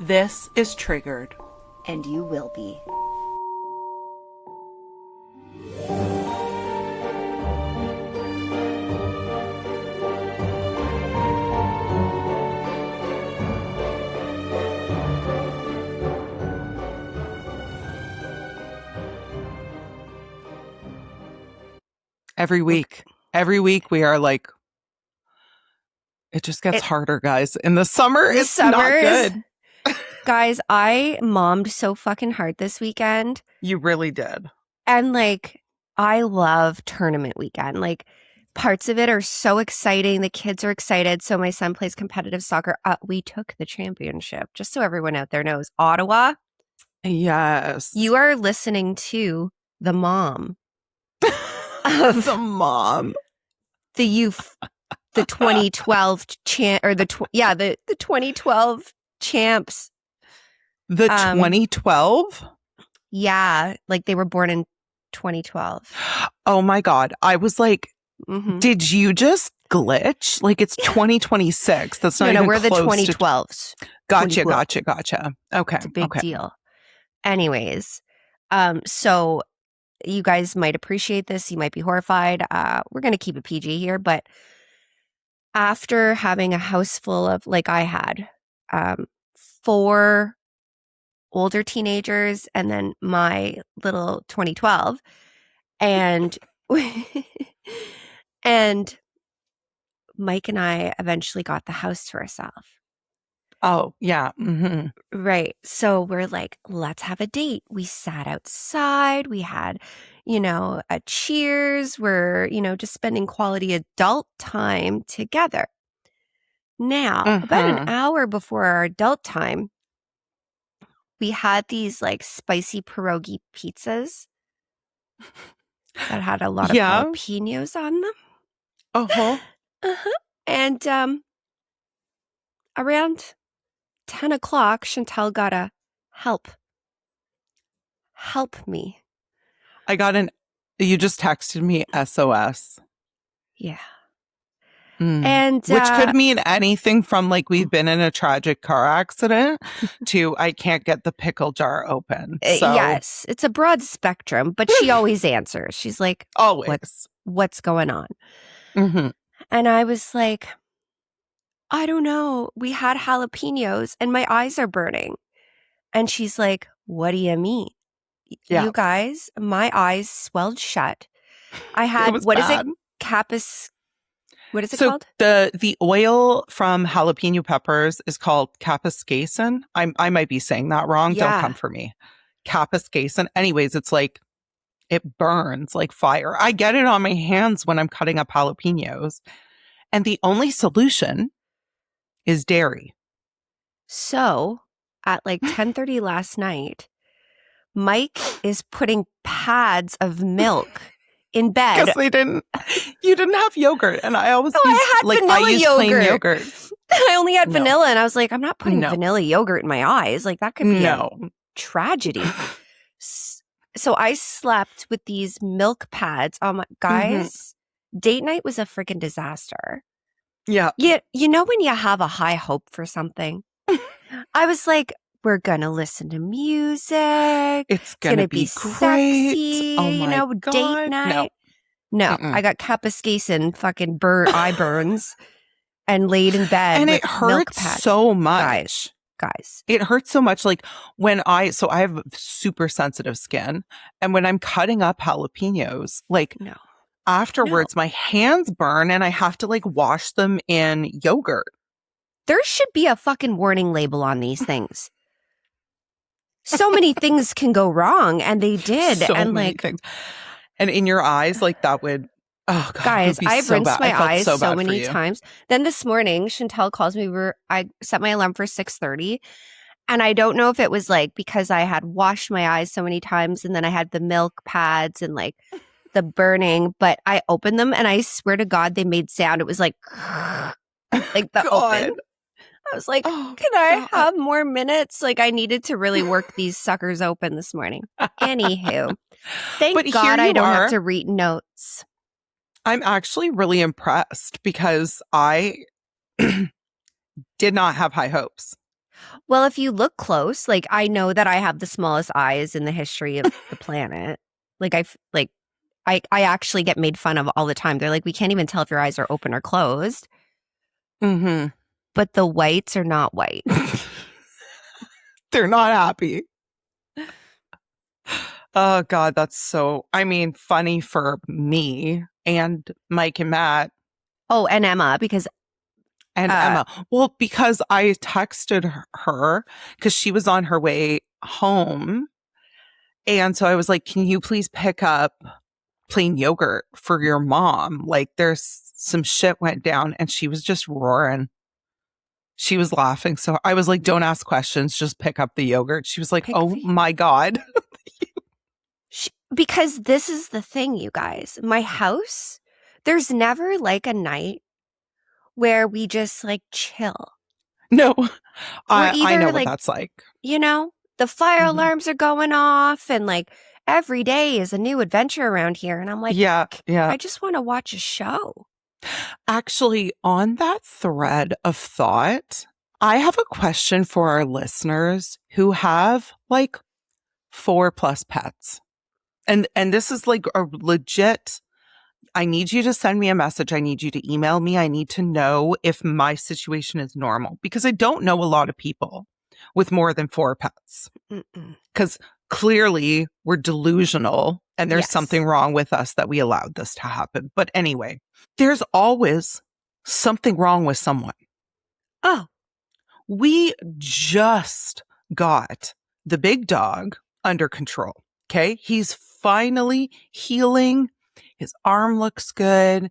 This is Triggered. And you will be. Every week we are like, it just gets harder, guys. In the summer, it's not good. Guys, I mommed so fucking hard this weekend. You really did. And like, I love tournament weekend. Like, parts of it are so exciting. The kids are excited. So my son plays competitive soccer. We took the championship, just so everyone out there knows. Ottawa. Yes. You are listening to the mom. The mom. The youth. The 2012 the 2012 champs. The 2012? Yeah, like they were born in 2012. Oh my God. I was like, Did you just glitch? Like it's 2026. That's not even we're close the 2012s. Gotcha. Okay. It's a big deal. Anyways, so you guys might appreciate this. You might be horrified. We're going to keep it PG here, but after having a house full of, like I had, 4 older teenagers and then my little 2012, and and Mike and I eventually got the house to ourselves. Oh, yeah. Mm-hmm. Right. So we're like, let's have a date. We sat outside. We had, a cheers. We're, just spending quality adult time together. Now, about an hour before our adult time, we had these like spicy pierogi pizzas that had a lot of jalapenos on them. And around 10 o'clock, Chantal got a help me. I got you just texted me SOS. Yeah. And which could mean anything from like we've been in a tragic car accident to I can't get the pickle jar open. So. Yes, it's a broad spectrum, but she always answers. She's like, always. What's going on? Mm-hmm. And I was like, I don't know. We had jalapenos and my eyes are burning. And she's like, what do you mean? Yeah. You guys, my eyes swelled shut. I had, what bad. is it? What is it so called? The oil from jalapeno peppers is called capsaicin. I might be saying that wrong. Yeah. Don't come for me. Capsaicin. Anyways, it's like, it burns like fire. I get it on my hands when I'm cutting up jalapenos. And the only solution is dairy. So at like 10:30 last night, Mike is putting pads of milk in bed. Because you didn't have yogurt. And I always I had vanilla plain yogurt. I only had vanilla. And I was like, I'm not putting vanilla yogurt in my eyes. Like that could be a tragedy. So I slept with these milk pads. Oh my guys, date night was a freaking disaster. Yeah. You know when you have a high hope for something? I was like, we're going to listen to music. It's going to be sexy. Oh my God. Date night. No, I got capsaicin fucking eye burns and laid in bed. And with it hurts so much. Guys. It hurts so much. Like when I have super sensitive skin. And when I'm cutting up jalapenos, afterwards, my hands burn and I have to like wash them in yogurt. There should be a fucking warning label on these things. So many things can go wrong, and they did. So and many things. And in your eyes, like that would, oh God. Guys, I've rinsed my eyes so many times. times. Then this morning, Chantal calls me. I set my alarm for 6:30. And I don't know if it was like because I had washed my eyes so many times and then I had the milk pads and like the burning, but I opened them and I swear to God, they made sound. It was like the open. I was like, can I have more minutes? Like I needed to really work these suckers open this morning. Anywho, thank God I don't have to read notes. I'm actually really impressed because I did not have high hopes. Well, if you look close, like I know that I have the smallest eyes in the history of the planet. I actually get made fun of all the time. They're like, we can't even tell if your eyes are open or closed. Mm-hmm. But the whites are not white. They're not happy. Oh, God, that's so, funny for me and Mike and Matt. Oh, and Emma, because Emma. Well, because I texted her because she was on her way home. And so I was like, can you please pick up plain yogurt for your mom? Like, there's some shit went down, and she was just roaring. She was laughing. So I was like, don't ask questions, just pick up the yogurt. She was like, my God. Because this is the thing, you guys. My house, there's never like a night where we just like chill. No, I know what like, that's like. You know, the fire alarms are going off and like every day is a new adventure around here. And I'm like, yeah. I just want to watch a show. Actually, on that thread of thought, I have a question for our listeners who have like 4+ pets. And this is like a legit, I need you to send me a message. I need you to email me. I need to know if my situation is normal, because I don't know a lot of people with more than 4 pets. Because clearly we're delusional and there's something wrong with us that we allowed this to happen. But anyway, there's always something wrong with someone. Oh. We just got the big dog under control. Okay. He's finally healing. His arm looks good.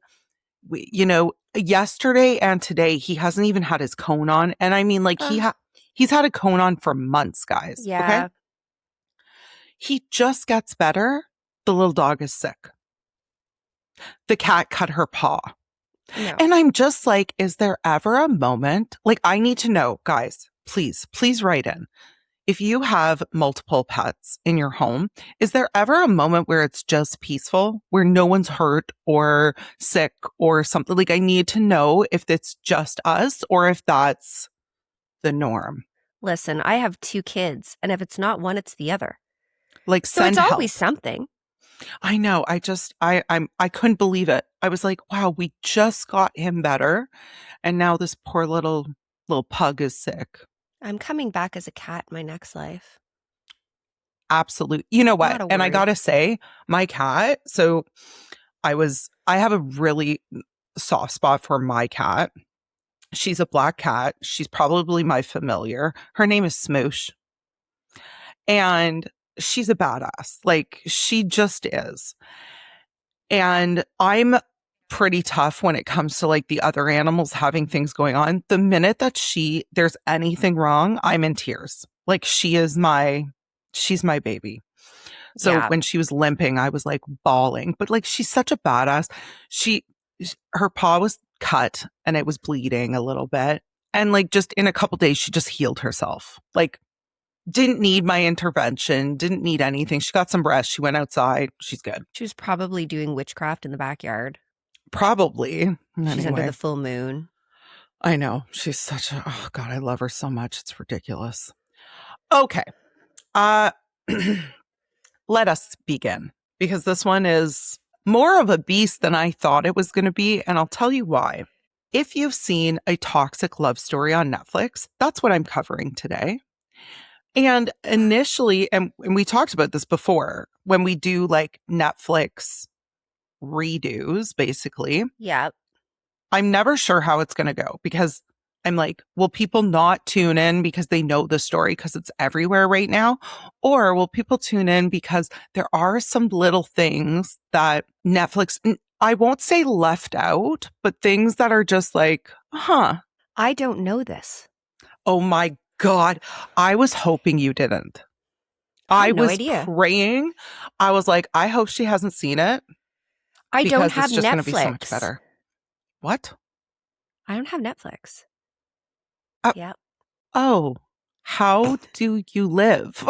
Yesterday and today, he hasn't even had his cone on. And I mean, like, he's had a cone on for months, guys. Yeah. Okay? He just gets better. The little dog is sick. The cat cut her paw. No. And I'm just like, is there ever a moment? Like, I need to know, guys, please write in. If you have multiple pets in your home, is there ever a moment where it's just peaceful, where no one's hurt or sick or something? Like, I need to know if it's just us or if that's the norm. Listen, I have 2 kids, and if it's not one, it's the other. Like, so it's help. Always something. I know. I couldn't believe it. I was like, wow, we just got him better, and now this poor little pug is sick. I'm coming back as a cat in my next life. Absolutely. You know what? And I gotta say, my cat, so I have a really soft spot for my cat. She's a black cat. She's probably my familiar. Her name is Smoosh. And she's a badass. Like, she just is. And I'm pretty tough when it comes to like the other animals having things going on. The minute that there's anything wrong, I'm in tears. Like, she's my baby. So when she was limping, I was like bawling, but like, she's such a badass. Her paw was cut and it was bleeding a little bit. And like, just in a couple days, she just healed herself. Like, didn't need my intervention, didn't need anything. She got some rest. She went outside. She's good. She was probably doing witchcraft in the backyard. Probably. She's under the full moon. I know. She's oh God, I love her so much. It's ridiculous. Okay. Let us begin, because this one is more of a beast than I thought it was going to be. And I'll tell you why. If you've seen A Toxic Love Story on Netflix, that's what I'm covering today. And initially, and we talked about this before, when we do like Netflix redos, basically. Yeah. I'm never sure how it's going to go, because I'm like, will people not tune in because they know the story because it's everywhere right now? Or will people tune in because there are some little things that Netflix, I won't say left out, but things that are just like, I don't know this. Oh my God. I was hoping you didn't. I was idea. Praying. I was like, I hope she hasn't seen it. I don't have it's just Netflix. Going to be so much better. What? I don't have Netflix. Yep. Oh, how do you live?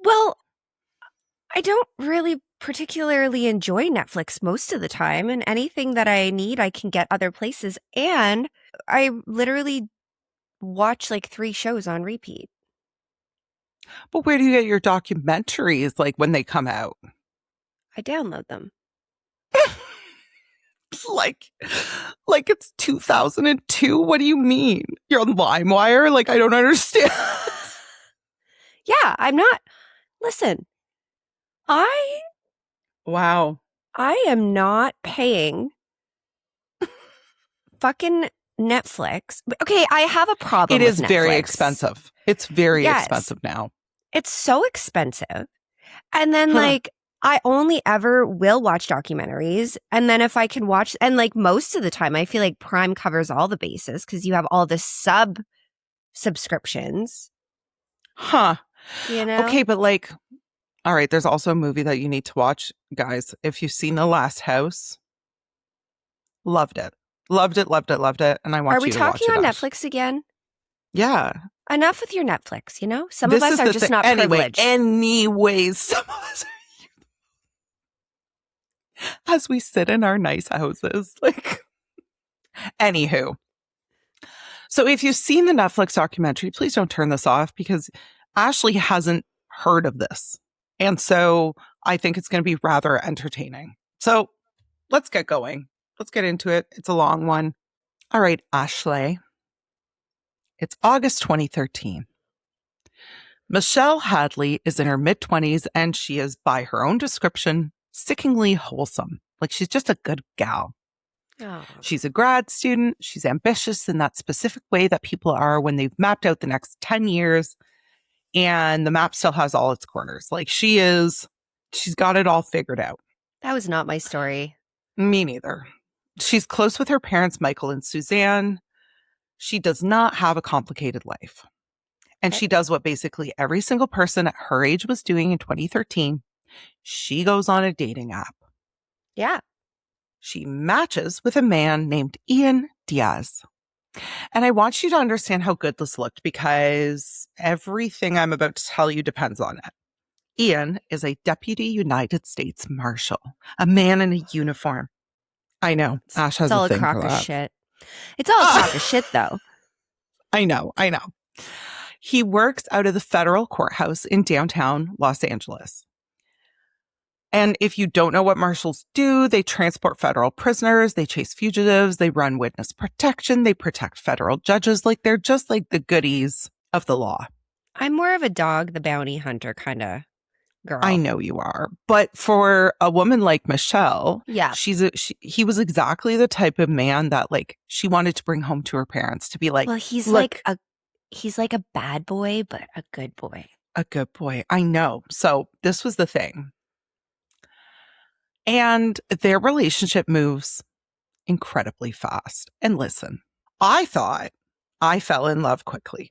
Well, I don't really particularly enjoy Netflix most of the time, and anything that I need, I can get other places. And I literally watch like 3 shows on repeat. But where do you get your documentaries, like, when they come out? I download them. like it's 2002? What do you mean? You're on LimeWire? Like, I don't understand. Yeah, I'm not. Listen, Wow. I am not paying fucking Netflix. Okay, I have a problem It with is Netflix. very expensive. It's very Yes. expensive now. It's so expensive. And then like I only ever will watch documentaries. And then if I can watch, and like most of the time, I feel like Prime covers all the bases because you have all the subscriptions. Huh. You know? Okay, but like, all right, there's also a movie that you need to watch, guys. If you've seen The Last House, loved it. Loved it, loved it, loved it. And I want Are we you to watch talking it, on Ash. Netflix again? Yeah. Enough with your Netflix, you know? Some This of us is are the just thing. not privileged. Anyways, some of us are as we sit in our nice houses. Like, anywho. So if you've seen the Netflix documentary, please don't turn this off because Ashley hasn't heard of this. And so I think it's going to be rather entertaining. So let's get going. Let's get into it. It's a long one. All right, Ashley. It's August 2013. Michelle Hadley is in her mid-20s and she is, by her own description, sickeningly wholesome. Like, she's just a good gal. Oh. She's a grad student. She's ambitious in that specific way that people are when they've mapped out the next 10 years and the map still has all its corners. Like, she's got it all figured out. That was not my story. Me neither. She's close with her parents, Michael and Suzanne. She does not have a complicated life. And she does what basically every single person at her age was doing in 2013. She goes on a dating app. Yeah. She matches with a man named Ian Diaz. And I want you to understand how good this looked because everything I'm about to tell you depends on it. Ian is a Deputy United States Marshal, a man in a uniform. I know. Ash has a thing for that. It's all a crock of shit. It's all a crock of shit, though. I know. He works out of the federal courthouse in downtown Los Angeles. And if you don't know what marshals do, they transport federal prisoners, they chase fugitives, they run witness protection, they protect federal judges. Like, they're just like the goodies of the law. I'm more of a dog, the bounty hunter kind of girl. I know you are. But for a woman like Michelle, yeah, he was exactly the type of man that, like, she wanted to bring home to her parents to be like, well, he's like a bad boy, but a good boy. A good boy. I know. So this was the thing. And their relationship moves incredibly fast. And listen, I thought I fell in love quickly.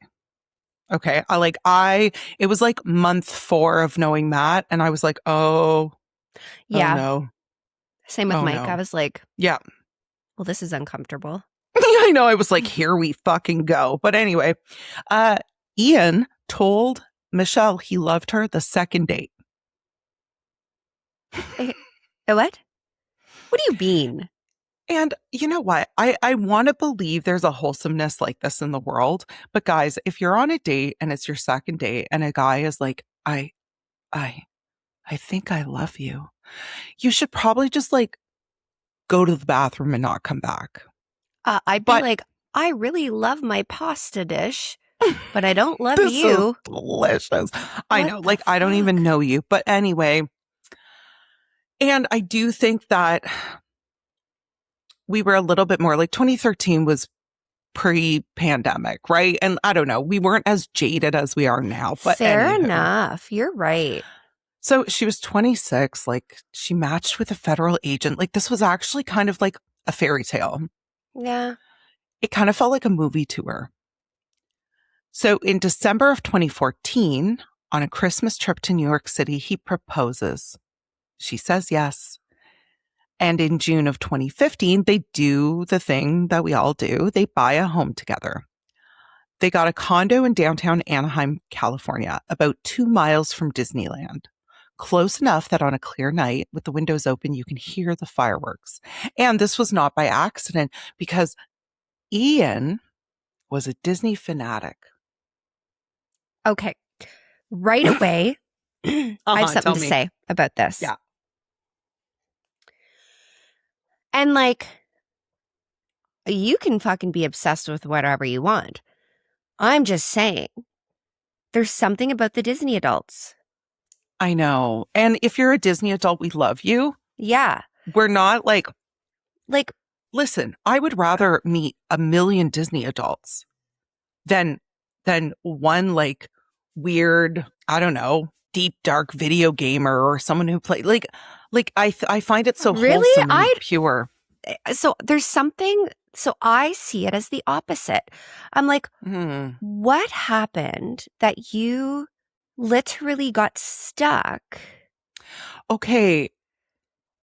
Okay. It was like month 4 of knowing Matt. And I was like, oh no. Same with Mike. No. I was like, yeah. Well, this is uncomfortable. I know. I was like, here we fucking go. But anyway, Ian told Michelle he loved her the second date. What? What do you mean? And you know what? I want to believe there's a wholesomeness like this in the world. But guys, if you're on a date and it's your second date and a guy is like, I think I love you, you should probably just like go to the bathroom and not come back. I'd be like, I really love my pasta dish, but I don't love this you. Is delicious. I know. Like, I don't even know you. But anyway. And I do think that we were a little bit more like 2013 was pre-pandemic, right? And I don't know, we weren't as jaded as we are now. But fair enough. You're right. So she was 26, like she matched with a federal agent. Like, this was actually kind of like a fairy tale. Yeah. It kind of felt like a movie to her. So in December of 2014, on a Christmas trip to New York City, he proposes. She says yes. And in June of 2015, they do the thing that we all do. They buy a home together. They got a condo in downtown Anaheim, California, about 2 miles from Disneyland. Close enough that on a clear night, with the windows open, you can hear the fireworks. And this was not by accident because Ian was a Disney fanatic. Okay. Right away, I have something to say about this. Yeah. And like, you can fucking be obsessed with whatever you want. I'm just saying, there's something about the Disney adults. I know. And if you're a Disney adult, we love you. Yeah. We're not like, Like, listen, I would rather meet a million Disney adults than one like weird, I don't know, deep dark video gamer or someone who play like I find it so really? wholesome and pure. So there's something, so I see it as the opposite. I'm like, what happened that you literally got stuck? Okay,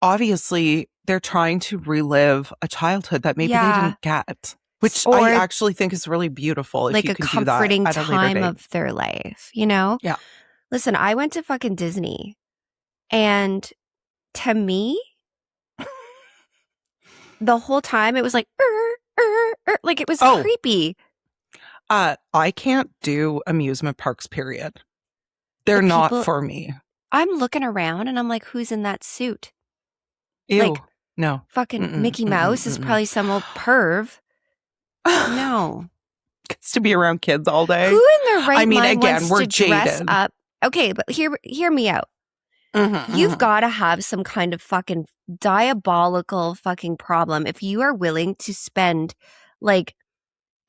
obviously they're trying to relive a childhood that maybe they didn't get, which Or I actually think is really beautiful. If like you a can comforting do that at a later time date. of their life, you know? Yeah. Listen, I went to fucking Disney, and to me, the whole time it was like, like it was creepy. I can't do amusement parks, period. They're not for me. I'm looking around and I'm like, who's in that suit? Ew. Like, no. Fucking Mickey Mouse is probably some old perv. No. Gets to be around kids all day. Who in their right mind again, wants we're to dress jaded. up? Okay, but hear me out. You've got to have some kind of fucking diabolical fucking problem if you are willing to spend like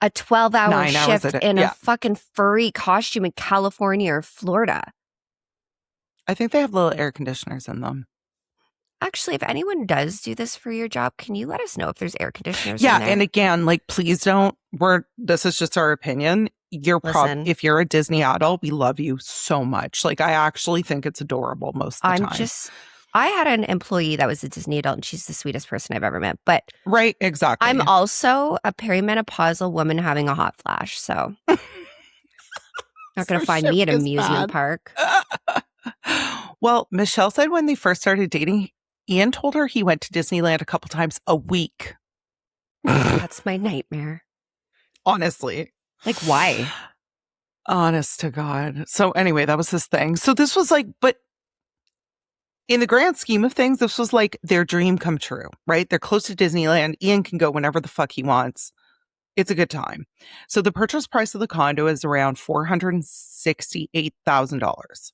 a 12-hour shift in a fucking furry costume in California or Florida. I think they have little air conditioners in them. Actually, if anyone does do this for your job, can you let us know if there's air conditioners in there? And again, like, please don't, this is just our opinion. If you're a Disney adult, we love you so much. Like, I actually think it's adorable most of the time. I had an employee that was a Disney adult, and she's the sweetest person I've ever met. But right, exactly. I'm also a perimenopausal woman having a hot flash, so not going to find me at an amusement park. Well, Michelle said when they first started dating, Ian told her he went to Disneyland a couple times a week. That's my nightmare. Honestly. Like, why? Honest to God. So anyway, that was his thing. So this was like, but in the grand scheme of things, this was like their dream come true, right? They're close to Disneyland. Ian can go whenever the fuck he wants. It's a good time. So the purchase price of the condo is around $468,000.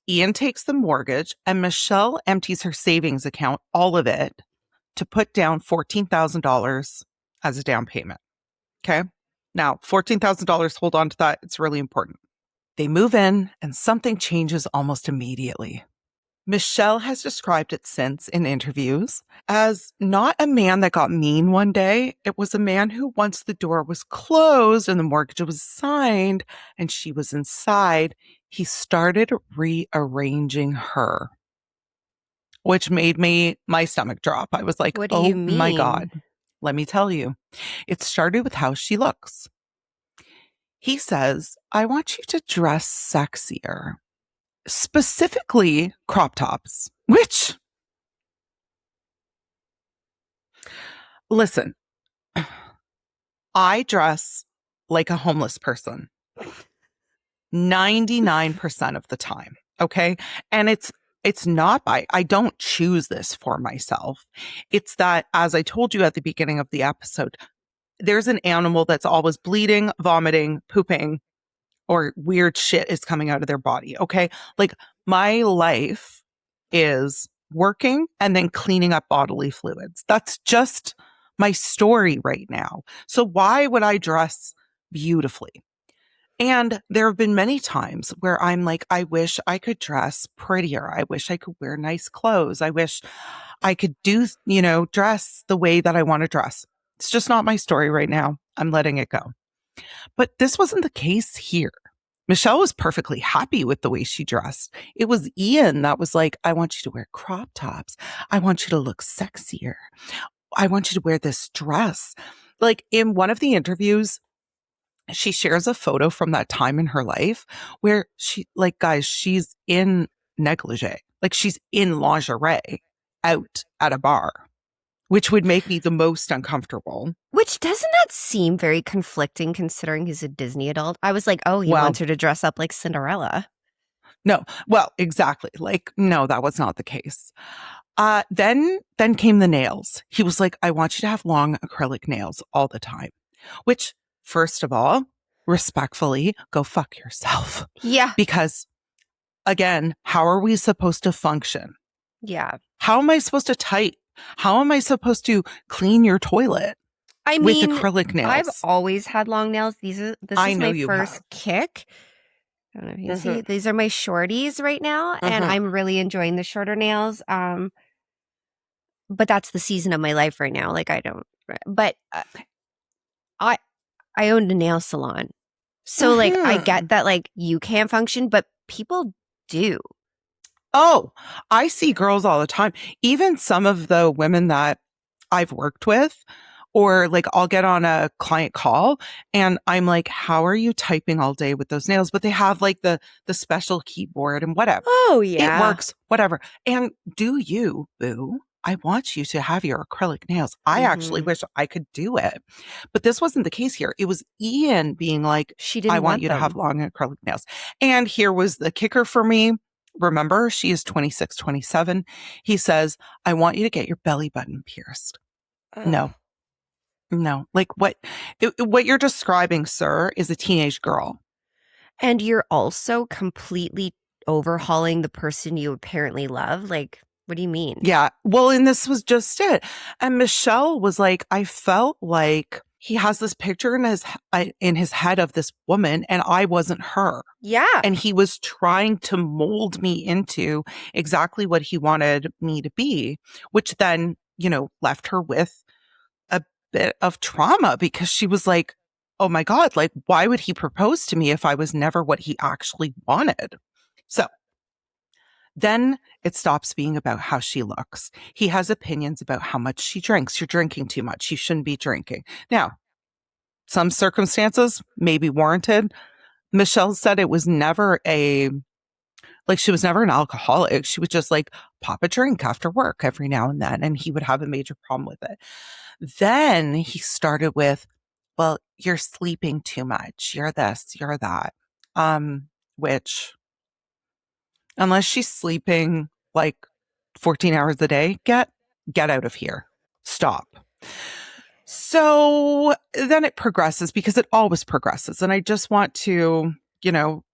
Ian takes the mortgage and Michelle empties her savings account, all of it, to put down $14,000 as a down payment. Okay. Now, $14,000, hold on to that. It's really important. They move in and something changes almost immediately. Michelle has described it since in interviews as not a man that got mean one day. It was a man who, once the door was closed and the mortgage was signed and she was inside, he started rearranging her, which made my stomach drop. I was like, oh my God, let me tell you. It started with how she looks. He says, I want you to dress sexier. Specifically crop tops, which, listen, I dress like a homeless person 99% of the time. Okay. And it's not I don't choose this for myself. It's that, as I told you at the beginning of the episode, there's an animal that's always bleeding, vomiting, pooping, or weird shit is coming out of their body. Okay. Like, my life is working and then cleaning up bodily fluids. That's just my story right now. So why would I dress beautifully? And there have been many times where I'm like, I wish I could dress prettier. I wish I could wear nice clothes. I wish I could do, dress the way that I want to dress. It's just not my story right now. I'm letting it go. But this wasn't the case here. Michelle was perfectly happy with the way she dressed. It was Ian that was like, I want you to wear crop tops. I want you to look sexier. I want you to wear this dress. Like, in one of the interviews, she shares a photo from that time in her life where she's in negligee. Like, she's in lingerie out at a bar. which would make me the most uncomfortable. Which doesn't that seem very conflicting considering he's a Disney adult? I was like, oh, he wants her to dress up like Cinderella. No, well, exactly. Like, no, that was not the case. Then came the nails. He was like, I want you to have long acrylic nails all the time, which, first of all, respectfully, go fuck yourself. Yeah. Because again, how are we supposed to function? Yeah. How am I supposed to type? How am I supposed to clean your toilet? I with mean, acrylic nails? I've always had long nails. This is my first kick. I don't know if you can see. These are my shorties right now, and I'm really enjoying the shorter nails. But that's the season of my life right now. Like, I don't. But I owned a nail salon, so like I get that like you can't function, but people do. Oh, I see girls all the time. Even some of the women that I've worked with, or like I'll get on a client call and I'm like, how are you typing all day with those nails? But they have like the special keyboard and whatever. Oh, yeah. It works, whatever. And do you, boo? I want you to have your acrylic nails. I actually wish I could do it. But this wasn't the case here. It was Ian being like, I want you to have long acrylic nails. And here was the kicker for me. Remember, she is 26, 27. He says, I want you to get your belly button pierced. No. Like what you're describing, sir, is a teenage girl. And you're also completely overhauling the person you apparently love. Like, what do you mean? Yeah. Well, and this was just it. And Michelle was like, I felt like he has this picture in his head of this woman and I wasn't her. Yeah. And he was trying to mold me into exactly what he wanted me to be, which then, left her with a bit of trauma because she was like, oh my God, like, why would he propose to me if I was never what he actually wanted? So then it stops being about how she looks. He has opinions about how much she drinks. You're drinking too much. You shouldn't be drinking. Now, some circumstances may be warranted. Michelle said it was never she was never an alcoholic. She would just like pop a drink after work every now and then, and he would have a major problem with it. Then he started with, well, you're sleeping too much. You're this, you're that. Which, unless she's sleeping like 14 hours a day, get out of here. Stop. So then it progresses because it always progresses. And I just want to,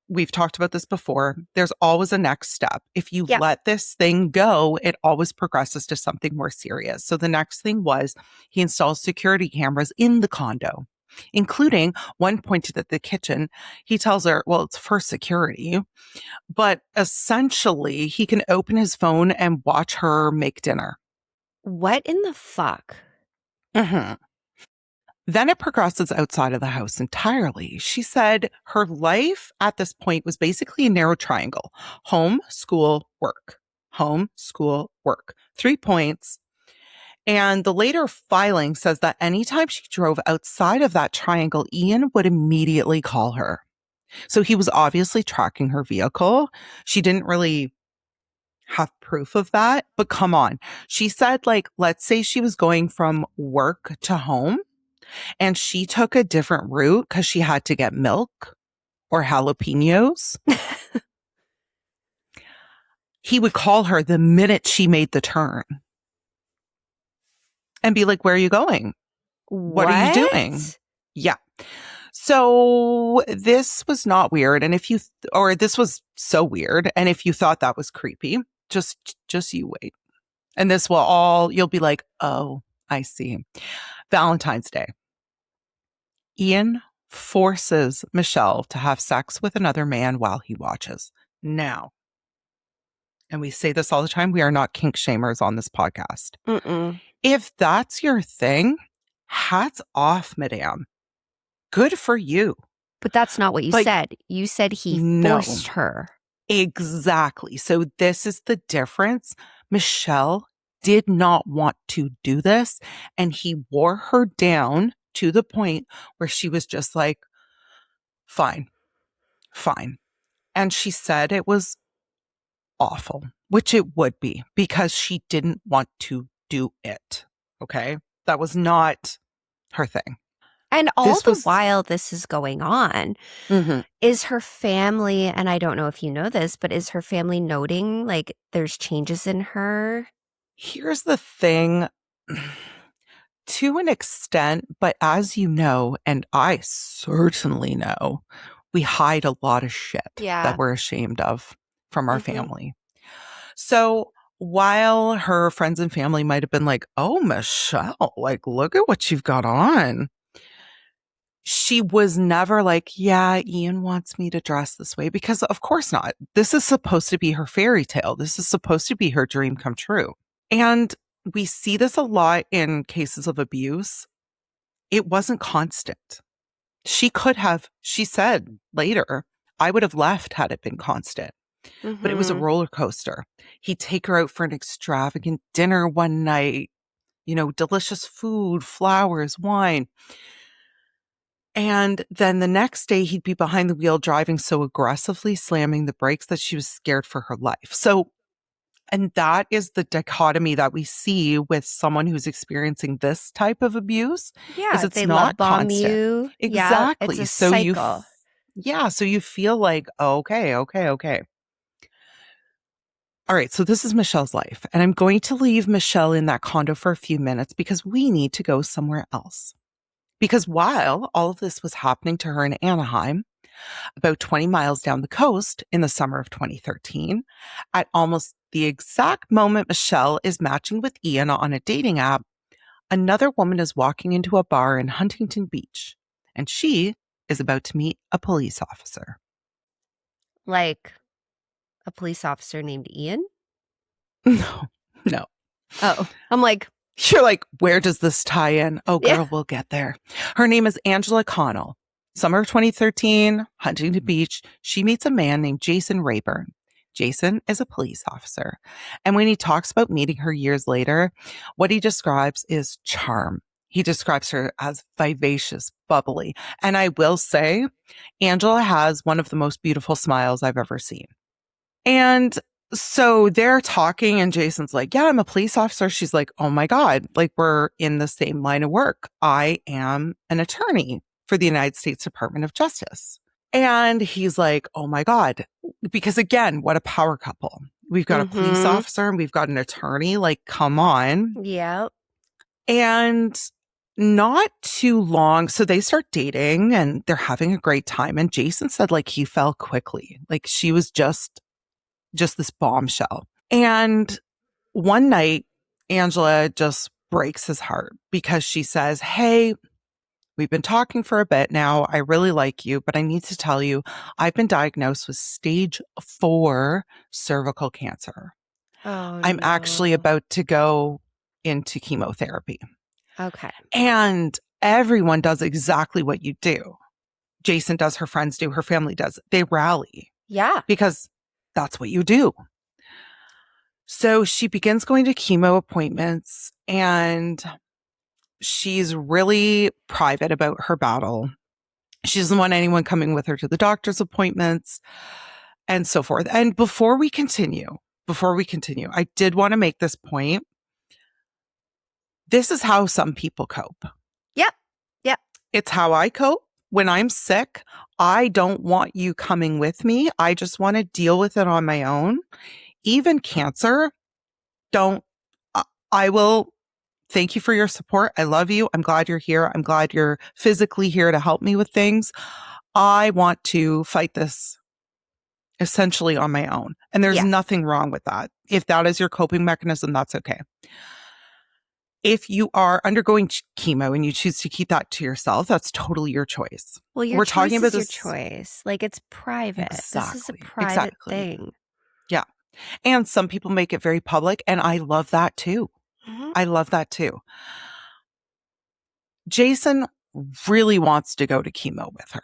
we've talked about this before. There's always a next step. If you let this thing go, it always progresses to something more serious. So the next thing was he installs security cameras in the condo, including one pointed at the kitchen. He tells her, well, it's for security, but essentially he can open his phone and watch her make dinner. What in the fuck? Then it progresses outside of the house entirely. She said her life at this point was basically a narrow triangle: home, school, work. Home, school, work. 3 points. And the later filing says that anytime she drove outside of that triangle, Ian would immediately call her. So he was obviously tracking her vehicle. She didn't really have proof of that, but come on. She said, like, let's say she was going from work to home and she took a different route because she had to get milk or jalapenos. He would call her the minute she made the turn and be like, where are you going? What are you doing? Yeah. So this was not weird. And this was so weird. And if you thought that was creepy, just you wait. And this you'll be like, oh, I see. Valentine's Day. Ian forces Michelle to have sex with another man while he watches. Now, and we say this all the time, we are not kink shamers on this podcast. If that's your thing, hats off, madame. Good for you. But that's not what you said. You said he forced her. Exactly. So this is the difference. Michelle did not want to do this, and he wore her down to the point where she was just like, fine. And she said it was awful, which it would be because she didn't want to do it. Okay. That was not her thing. And all the while this is going on, is her family, and I don't know if you know this, but is her family noting like there's changes in her? Here's the thing. To an extent, but as you know, and I certainly know, we hide a lot of shit that we're ashamed of from our family. So while her friends and family might have been like, oh, Michelle, like, look at what you've got on. She was never like, yeah, Ian wants me to dress this way, because of course not. This is supposed to be her fairy tale. This is supposed to be her dream come true. And we see this a lot in cases of abuse. It wasn't constant. She said later, I would have left had it been constant. But it was a roller coaster. He'd take her out for an extravagant dinner one night, delicious food, flowers, wine. And then the next day he'd be behind the wheel driving so aggressively, slamming the brakes that she was scared for her life. And that is the dichotomy that we see with someone who's experiencing this type of abuse. Yeah, it's they not love bomb constant. you. Exactly. Yeah, it's a cycle. So you feel like, okay. All right, so this is Michelle's life. And I'm going to leave Michelle in that condo for a few minutes because we need to go somewhere else. Because while all of this was happening to her in Anaheim, about 20 miles down the coast in the summer of 2013, at almost the exact moment Michelle is matching with Ian on a dating app, another woman is walking into a bar in Huntington Beach, and she is about to meet a police officer. Like a police officer named Ian? No. Oh, I'm like... You're like, where does this tie in? Oh, girl, we'll get there. Her name is Angela Connell. Summer of 2013, Huntington Beach, she meets a man named Jason Rayburn. Jason is a police officer. And when he talks about meeting her years later, what he describes is charm. He describes her as vivacious, bubbly. And I will say, Angela has one of the most beautiful smiles I've ever seen. And so they're talking and Jason's like, yeah, I'm a police officer. She's like, oh my God, like we're in the same line of work. I am an attorney for the United States Department of Justice. And he's like, oh my God, because again, what a power couple. We've got a police officer and we've got an attorney. Like, come on. Yeah. And not too long. So they start dating and they're having a great time. And Jason said like he fell quickly. Like she was just this bombshell. And one night, Angela just breaks his heart because she says, hey, we've been talking for a bit now. I really like you, but I need to tell you, I've been diagnosed with stage 4 cervical cancer. I'm actually about to go into chemotherapy. Okay. And everyone does exactly what you do. Jason does, her friends do, her family does. They rally. Yeah. Because that's what you do. So she begins going to chemo appointments and she's really private about her battle. She doesn't want anyone coming with her to the doctor's appointments and so forth. And before we continue, I did want to make this point. This is how some people cope. Yep. It's how I cope. When I'm sick, I don't want you coming with me. I just want to deal with it on my own. Even cancer, I will thank you for your support. I love you. I'm glad you're here. I'm glad you're physically here to help me with things. I want to fight this essentially on my own. And there's nothing wrong with that. If that is your coping mechanism, that's okay. If you are undergoing chemo and you choose to keep that to yourself, that's totally your choice. Well, we're talking about your choice. Like it's private. Exactly. This is a private thing. Yeah. And some people make it very public. And I love that too. I love that too. Jason really wants to go to chemo with her.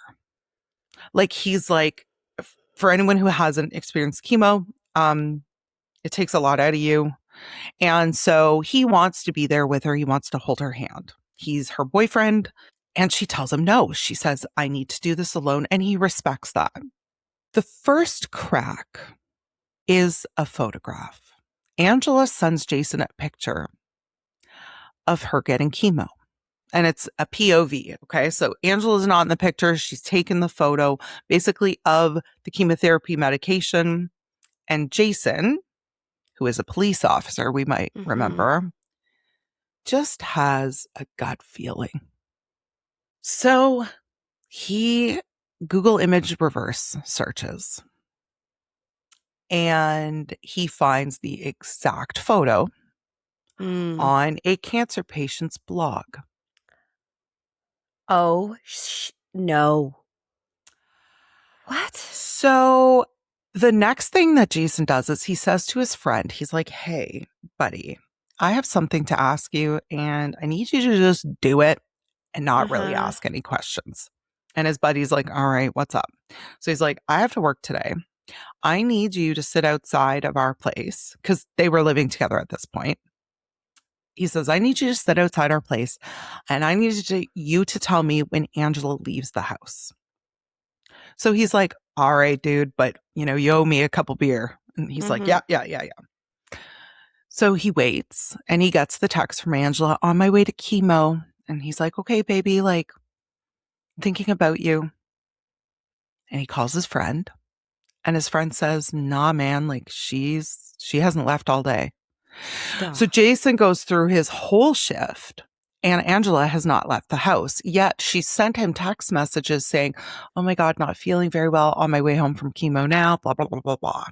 Like he's like, for anyone who hasn't experienced chemo, it takes a lot out of you. And so he wants to be there with her. He wants to hold her hand. He's her boyfriend. And she tells him no. She says, I need to do this alone. And he respects that. The first crack is a photograph. Angela sends Jason a picture of her getting chemo. And it's a POV, okay? So Angela's not in the picture. She's taken the photo, basically, of the chemotherapy medication. And Jason, who is a police officer, we might remember, just has a gut feeling. So he Google image reverse searches. And he finds the exact photo on a cancer patient's blog. Oh, no. What? So the next thing that Jason does is he says to his friend, he's like, hey, buddy, I have something to ask you and I need you to just do it and not really ask any questions. And his buddy's like, all right, what's up? So he's like, I have to work today. I need you to sit outside of our place because they were living together at this point. He says, I need you to sit outside our place and I need you to tell me when Angela leaves the house. So he's like, all right, dude, but you owe me a couple beer. And he's like, yeah. So he waits and he gets the text from Angela, on my way to chemo. And he's like, okay, baby, like thinking about you. And he calls his friend and his friend says, nah, man, like she hasn't left all day. Stop. So Jason goes through his whole shift and Angela has not left the house, yet she sent him text messages saying, oh my God, not feeling very well, on my way home from chemo now, blah, blah, blah, blah, blah.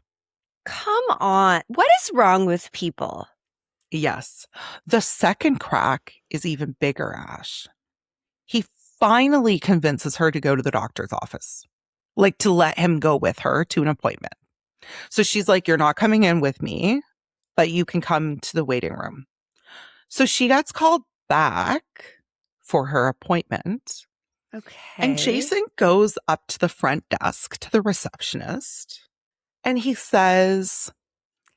Come on. What is wrong with people? Yes. The second crack is even bigger, Ash. He finally convinces her to go to the doctor's office, like to let him go with her to an appointment. So she's like, you're not coming in with me, but you can come to the waiting room. So she gets called back for her appointment. Okay. And Jason goes up to the front desk to the receptionist and he says,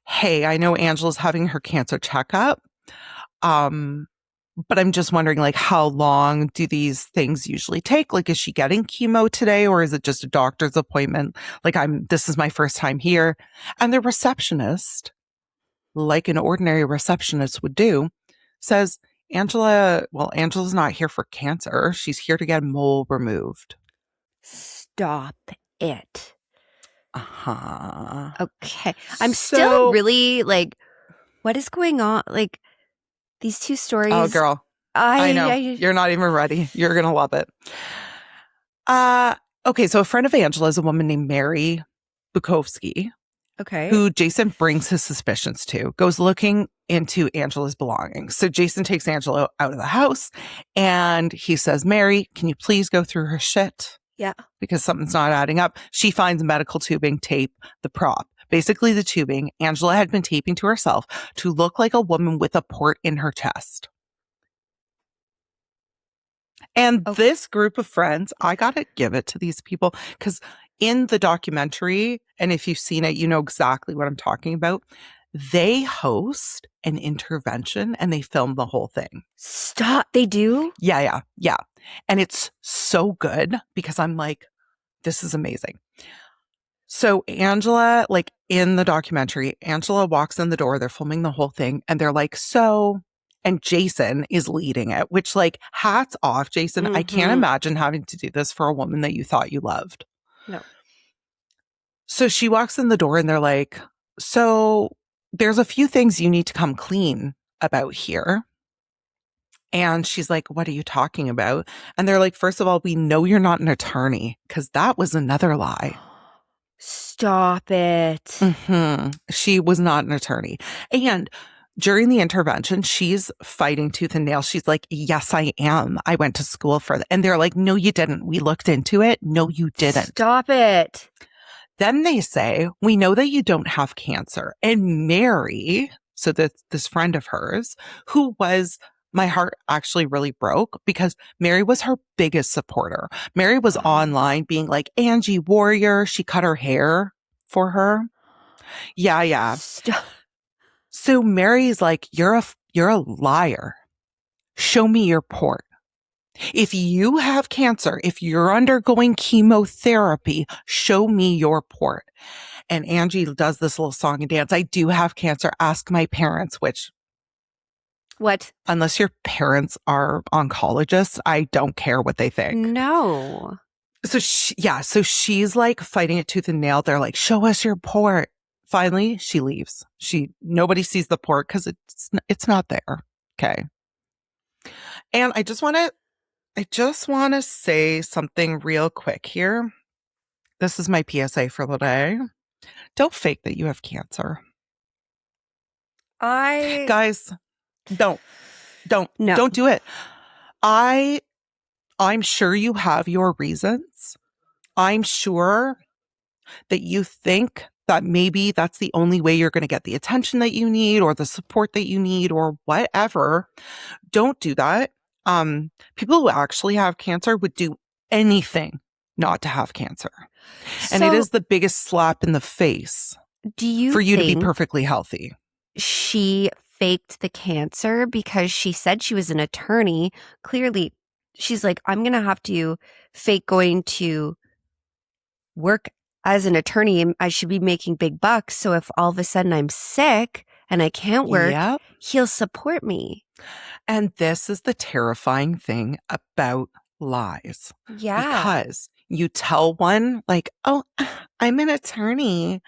hey, I know Angela's having her cancer checkup. But I'm just wondering, like, how long do these things usually take? Like, is she getting chemo today or is it just a doctor's appointment? Like, this is my first time here. And the receptionist, like an ordinary receptionist would do, says, Angela's not here for cancer. She's here to get mole removed. Stop it. Okay. I'm So, still really like, what is going on? Like, these two stories. Oh, girl. I know. You're not even ready. You're going to love it. Okay. So a friend of Angela's, a woman named Mary Bukowski. Okay. Who Jason brings his suspicions to, goes looking into Angela's belongings. So Jason takes Angela out of the house and he says, Mary, can you please go through her shit? Yeah. Because something's not adding up. She finds medical tubing, tape, the prop. Basically the tubing Angela had been taping to herself to look like a woman with a port in her chest. And this group of friends, I got to give it to these people because in the documentary, and if you've seen it, you know exactly what I'm talking about. They host an intervention and they film the whole thing. Stop. They do? Yeah. And it's so good because I'm like, this is amazing. So Angela, like in the documentary, Angela walks in the door, they're filming the whole thing and they're like, and Jason is leading it, which like hats off, Jason. I can't imagine having to do this for a woman that you thought you loved. No. So she walks in the door and they're like, so there's a few things you need to come clean about here. And she's like, what are you talking about? And they're like, first of all, we know you're not an attorney because that was another lie. Stop it. She was not an attorney. And during the intervention, she's fighting tooth and nail. She's like, yes, I am. I went to school for that. And they're like, no, you didn't. We looked into it. No, you didn't. Stop it. Then they say, we know that you don't have cancer. And Mary, so this friend of hers, who was, my heart actually really broke because Mary was her biggest supporter. Mary was online being like, Angie Warrior. She cut her hair for her. Yeah. Stop. So Mary's like, you're a liar. Show me your port. If you have cancer, if you're undergoing chemotherapy, show me your port. And Angie does this little song and dance. I do have cancer. Ask my parents, which What? Unless your parents are oncologists, I don't care what they think. No. So she's like fighting it tooth and nail. They're like, show us your port. Finally, she leaves. Nobody sees the port because it's not there. Okay. And I just want to say something real quick here. This is my PSA for the day. Don't fake that you have cancer. Guys, don't do it. I'm sure you have your reasons. I'm sure that you think that maybe that's the only way you're going to get the attention that you need or the support that you need or whatever. Don't do that. People who actually have cancer would do anything not to have cancer. And it is the biggest slap in the face for you to be perfectly healthy. She faked the cancer because she said she was an attorney. Clearly, she's like, I'm going to have to fake going to work as an attorney. I should be making big bucks. So if all of a sudden I'm sick and I can't work, he'll support me. And this is the terrifying thing about lies. Yeah. Because you tell one like, oh, I'm an attorney.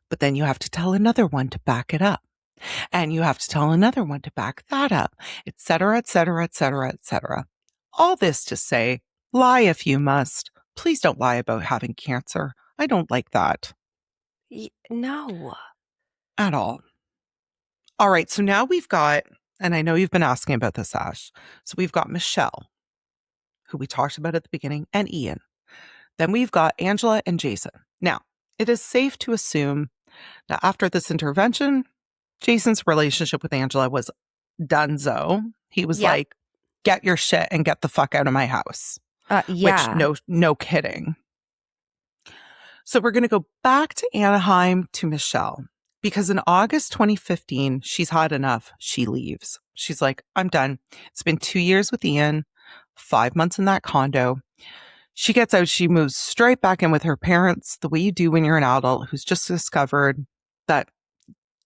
But then you have to tell another one to back it up. And you have to tell another one to back that up, et cetera, et cetera, et cetera, et cetera. All this to say, lie if you must. Please don't lie about having cancer. I don't like that. No. At all. All right. So now we've got, and I know you've been asking about this, Ash. So we've got Michelle, who we talked about at the beginning, and Ian. Then we've got Angela and Jason. Now, it is safe to assume that after this intervention, Jason's relationship with Angela was donezo. He was like, get your shit and get the fuck out of my house. Which, no kidding. So we're going to go back to Anaheim to Michelle because in August 2015, she's had enough. She leaves. She's like, I'm done. It's been 2 years with Ian, 5 months in that condo. She gets out. She moves straight back in with her parents, the way you do when you're an adult who's just discovered that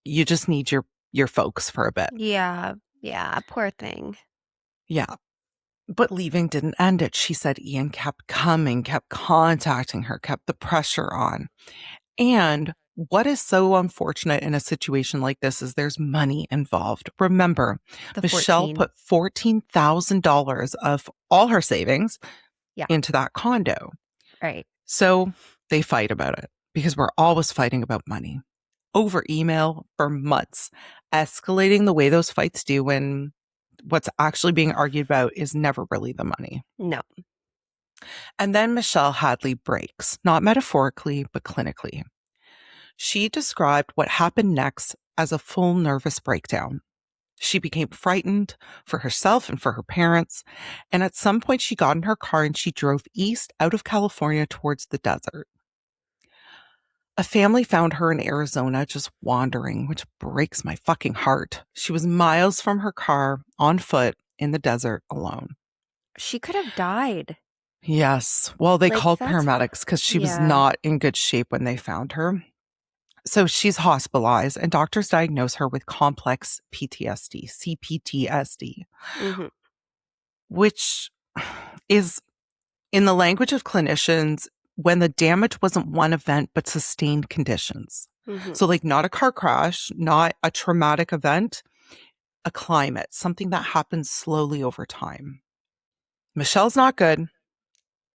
you just need your folks for a bit. Yeah. Poor thing. Yeah. But leaving didn't end it. She said Ian kept coming, kept contacting her, kept the pressure on. And what is so unfortunate in a situation like this is there's money involved. Remember, Michelle put $14,000 of all her savings into that condo. Right. So they fight about it because we're always fighting about money over email for months, escalating the way those fights do when what's actually being argued about is never really the money. No. And then Michelle Hadley breaks, not metaphorically, but clinically. She described what happened next as a full nervous breakdown. She became frightened for herself and for her parents. And at some point she got in her car and she drove east out of California towards the desert. A family found her in Arizona just wandering, which breaks my fucking heart. She was miles from her car, on foot, in the desert, alone. She could have died. Yes. Well, they called paramedics because she was not in good shape when they found her. So she's hospitalized, and doctors diagnose her with complex PTSD, CPTSD, which is, in the language of clinicians, when the damage wasn't one event, but sustained conditions. So like not a car crash, not a traumatic event, a climate, something that happens slowly over time. Michelle's not good.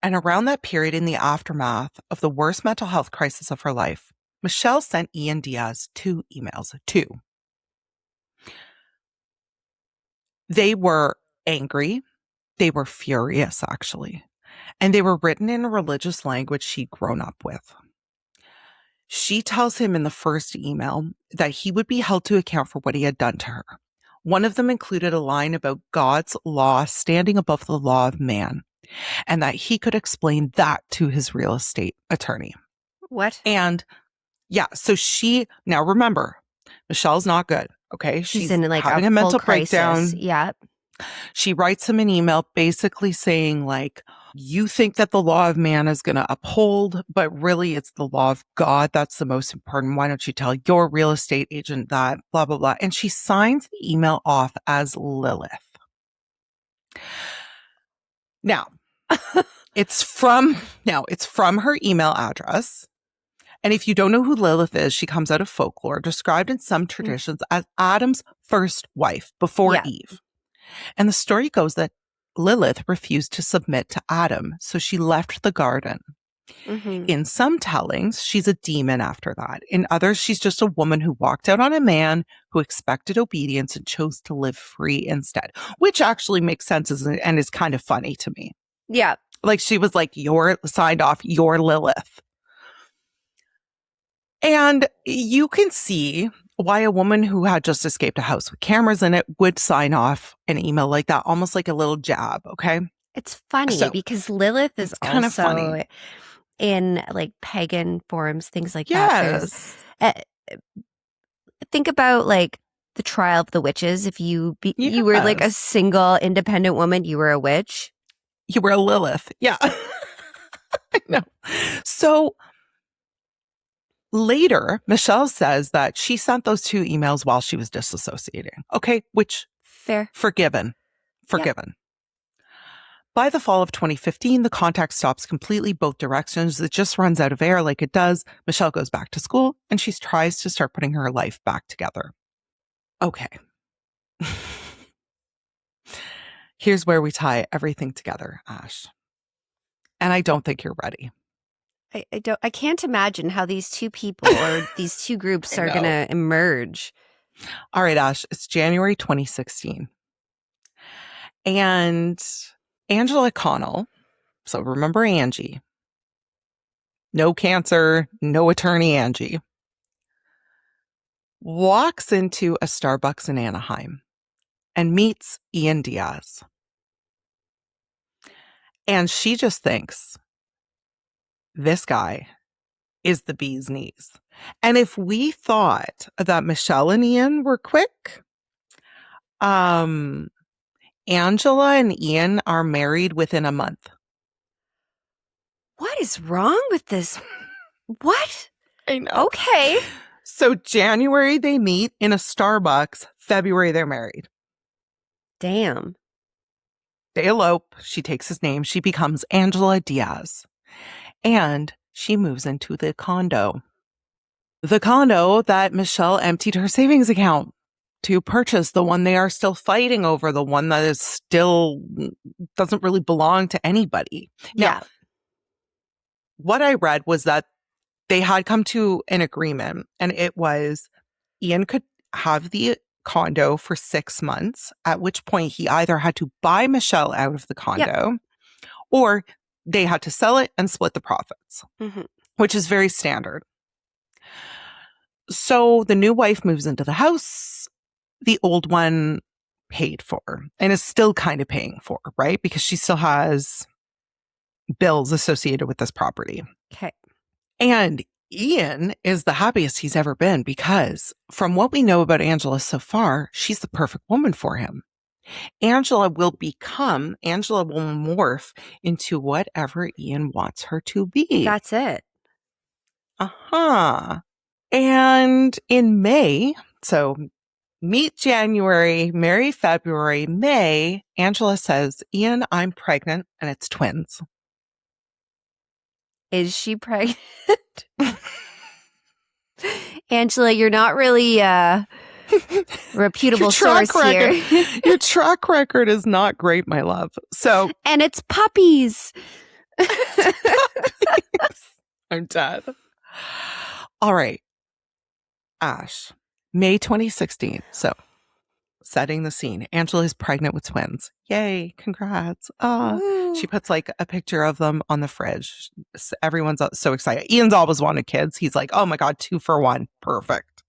And around that period in the aftermath of the worst mental health crisis of her life, Michelle sent Ian Diaz 2 emails. 2. They were angry. They were furious, actually. And they were written in a religious language she'd grown up with. She tells him in the first email that he would be held to account for what he had done to her. One of them included a line about God's law standing above the law of man, and that he could explain that to his real estate attorney. What? And so now remember, Michelle's not good. Okay. She's in like having a mental breakdown. Yeah. She writes him an email basically saying, like, you think that the law of man is going to uphold, but really it's the law of God that's the most important. Why don't you tell your real estate agent that, blah, blah, blah. And she signs the email off as Lilith. Now, it's from her email address. And if you don't know who Lilith is, she comes out of folklore, described in some traditions as Adam's first wife before Eve. And the story goes that Lilith refused to submit to Adam, so she left the garden. Mm-hmm. In some tellings, she's a demon after that. In others, she's just a woman who walked out on a man who expected obedience and chose to live free instead, which actually makes sense and is kind of funny to me. Yeah. Like she was like, you're signed off, you're Lilith. And you can see why a woman who had just escaped a house with cameras in it would sign off an email like that, almost like a little jab, okay? It's funny because Lilith is kind of funny in like pagan forums, things like that. Think about like the trial of the witches. If you were like a single independent woman, you were a witch. You were a Lilith. Yeah. I know. So later, Michelle says that she sent those 2 emails while she was disassociating. Okay, which fair. Forgiven. Yep. By the fall of 2015, the contact stops completely both directions. It just runs out of air like it does. Michelle goes back to school and she tries to start putting her life back together. Okay. Here's where we tie everything together, Ash. And I don't think you're ready. I can't imagine how these 2 people or these 2 groups are going to emerge. All right, Ash, it's January 2016. And Angela Connell, so remember Angie, no cancer, no attorney Angie, walks into a Starbucks in Anaheim and meets Ian Diaz. And she just thinks, this guy is the bee's knees. And if we thought that Michelle and Ian were quick, Angela and Ian are married within a month. What is wrong with this? What? I know. Okay. So January they meet in a Starbucks. February they're married. Damn. They elope. She takes his name. She becomes Angela Diaz. And she moves into the condo. The condo that Michelle emptied her savings account to purchase, the one they are still fighting over, the one that is still doesn't really belong to anybody. Now, what I read was that they had come to an agreement, and it was Ian could have the condo for 6 months, at which point he either had to buy Michelle out of the condo or they had to sell it and split the profits, which is very standard. So the new wife moves into the house. The old one paid for and is still kind of paying for, right? Because she still has bills associated with this property. Okay. And Ian is the happiest he's ever been because from what we know about Angela so far, she's the perfect woman for him. Angela will morph into whatever Ian wants her to be. That's it. And in May, so meet January, marry February, May, Angela says, Ian, I'm pregnant and it's twins. Is she pregnant? Angela, you're not really reputable source here. Your track record is not great, my love. So, and it's puppies. I'm dead. All right. Ash, May 2016. So, setting the scene. Angela is pregnant with twins. Yay. Congrats. She puts like a picture of them on the fridge. Everyone's so excited. Ian's always wanted kids. He's like, oh my God, 2 for 1. Perfect.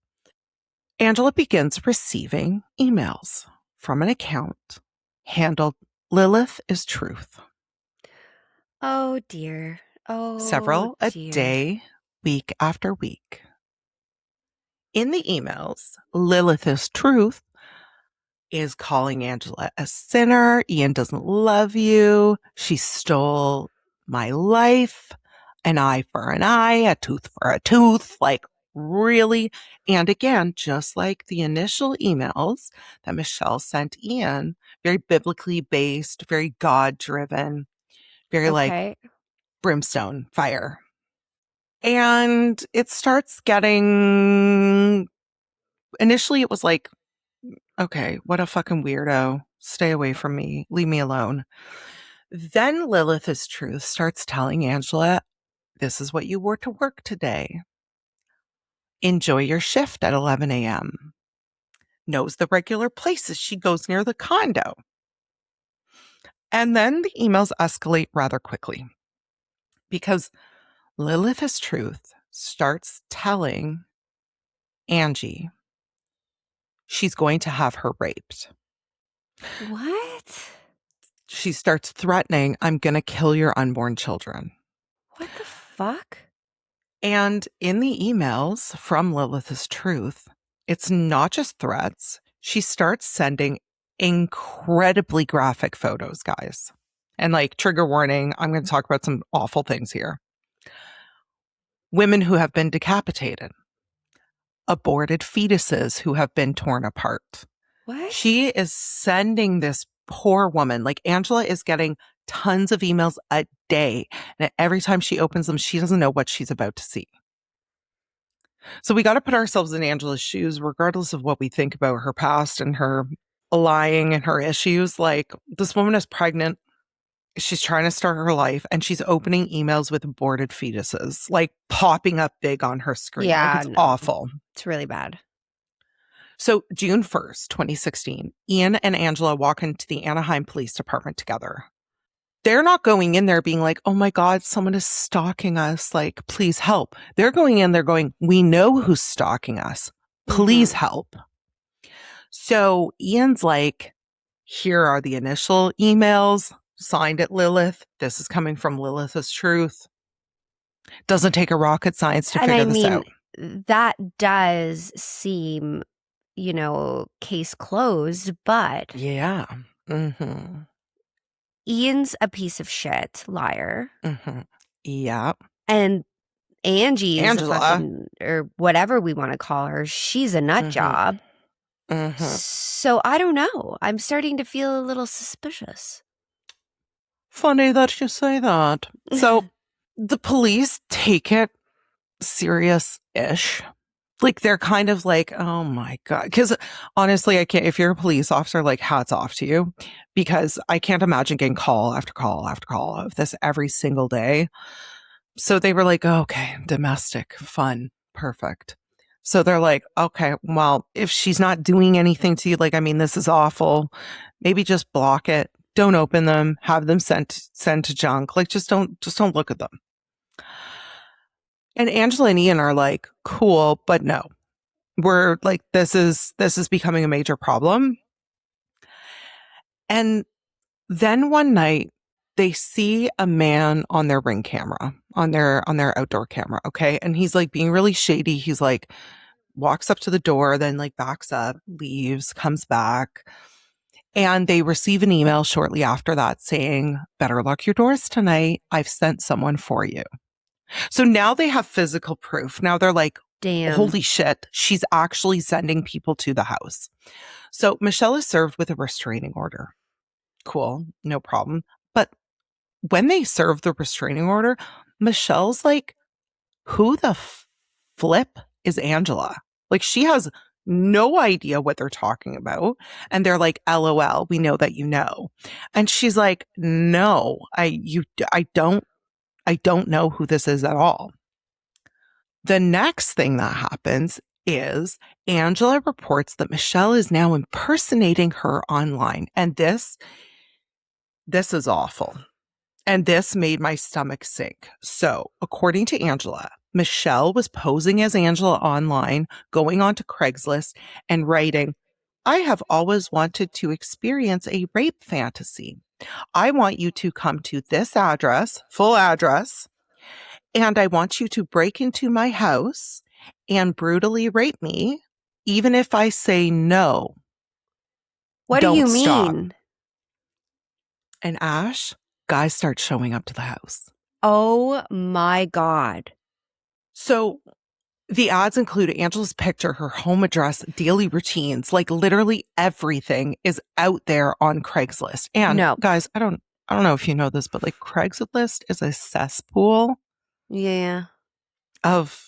Angela begins receiving emails from an account handled Lilith is Truth. Oh dear. Oh, several a day, week after week. In the emails, Lilith is Truth is calling Angela a sinner. Ian doesn't love you. She stole my life. An eye for an eye, a tooth for a tooth. Like, really? And again, just like the initial emails that Michelle sent Ian, very biblically based, very God driven, very like brimstone fire. And it starts getting, initially it was like, okay, what a fucking weirdo. Stay away from me. Leave me alone. Then Lilith is Truth starts telling Angela, this is what you wore to work today. Enjoy your shift at 11 a.m. Knows the regular places she goes near the condo. And then the emails escalate rather quickly because Lilith is Truth starts telling Angie she's going to have her raped. What? She starts threatening, I'm going to kill your unborn children. What the fuck? And in the emails from Lilith is Truth, it's not just threats. She starts sending incredibly graphic photos, guys. And like, trigger warning, I'm going to talk about some awful things here. Women who have been decapitated. Aborted fetuses who have been torn apart. What? She is sending this poor woman, like Angela is getting tons of emails a day. And every time she opens them, she doesn't know what she's about to see. So we got to put ourselves in Angela's shoes, regardless of what we think about her past and her lying and her issues. Like, this woman is pregnant. She's trying to start her life and she's opening emails with aborted fetuses, like popping up big on her screen. Yeah, like, it's awful. It's really bad. So June 1st, 2016, Ian and Angela walk into the Anaheim Police Department together. They're not going in there being like, oh my God, someone is stalking us. Like, please help. They're going in, they're going, we know who's stalking us. Please help. So Ian's like, here are the initial emails signed at Lilith. This is coming from Lilith is Truth. Doesn't take a rocket science to figure this out. That does seem, case closed, but yeah. Ian's a piece of shit liar. Yeah. And Angie is Angela. a fucking, or whatever we want to call her, she's a nut job. So I don't know. I'm starting to feel a little suspicious. Funny that you say that. So the police take it serious-ish. Like, they're kind of like, oh my God. Because honestly, I can't, if you're a police officer, like, hats off to you. Because I can't imagine getting call after call after call of this every single day. So they were like, oh, okay, domestic, fun, perfect. So they're like, okay, well, if she's not doing anything to you, like, I mean, this is awful. Maybe just block it. Don't open them. Have them sent to junk. Like, just don't look at them. And Angela and Ian are like, cool, but no. We're like, this is becoming a major problem. And then one night they see a man on their Ring camera, on their outdoor camera, okay? And he's like being really shady. He's like walks up to the door, then like backs up, leaves, comes back. And they receive an email shortly after that saying, better lock your doors tonight. I've sent someone for you. So now they have physical proof. Now they're like, damn, holy shit, she's actually sending people to the house. So Michelle is served with a restraining order. Cool, no problem. But when they serve the restraining order, Michelle's like, who the flip is Angela? Like, she has no idea what they're talking about. And they're like, LOL, we know that you know. And she's like, no, I don't know who this is at all. The next thing that happens is Angela reports that Michelle is now impersonating her online. And this is awful. And this made my stomach sink. So, according to Angela, Michelle was posing as Angela online, going onto Craigslist and writing, I have always wanted to experience a rape fantasy. I want you to come to this address, full address, and I want you to break into my house and brutally rape me, even if I say no. What do you stop. mean? And Ash, guys start showing up to the house. Oh my God. So the ads include Angela's picture, her home address, daily routines, like literally everything is out there on Craigslist. And guys, I don't know if you know this, but like Craigslist is a cesspool. Yeah. Of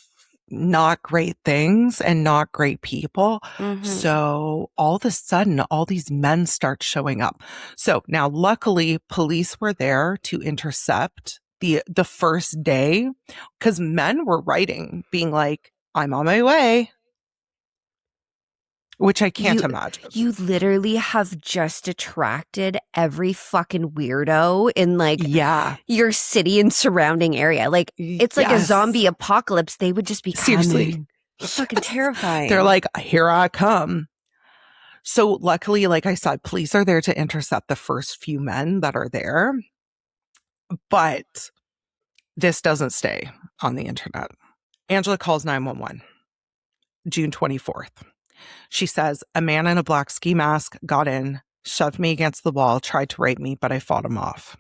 not great things and not great people. Mm-hmm. So all of a sudden, all these men start showing up. So now luckily police were there to intercept the first day, because men were writing being like, I'm on my way, which I can't imagine. You literally have just attracted every fucking weirdo in like your city and surrounding area. Like it's like a zombie apocalypse. They would just be seriously fucking terrifying. They're like, here I come. So luckily, like I said, police are there to intercept the first few men that are there. But this doesn't stay on the internet. Angela calls 911, June 24th. She says, a man in a black ski mask got in, shoved me against the wall, tried to rape me, but I fought him off.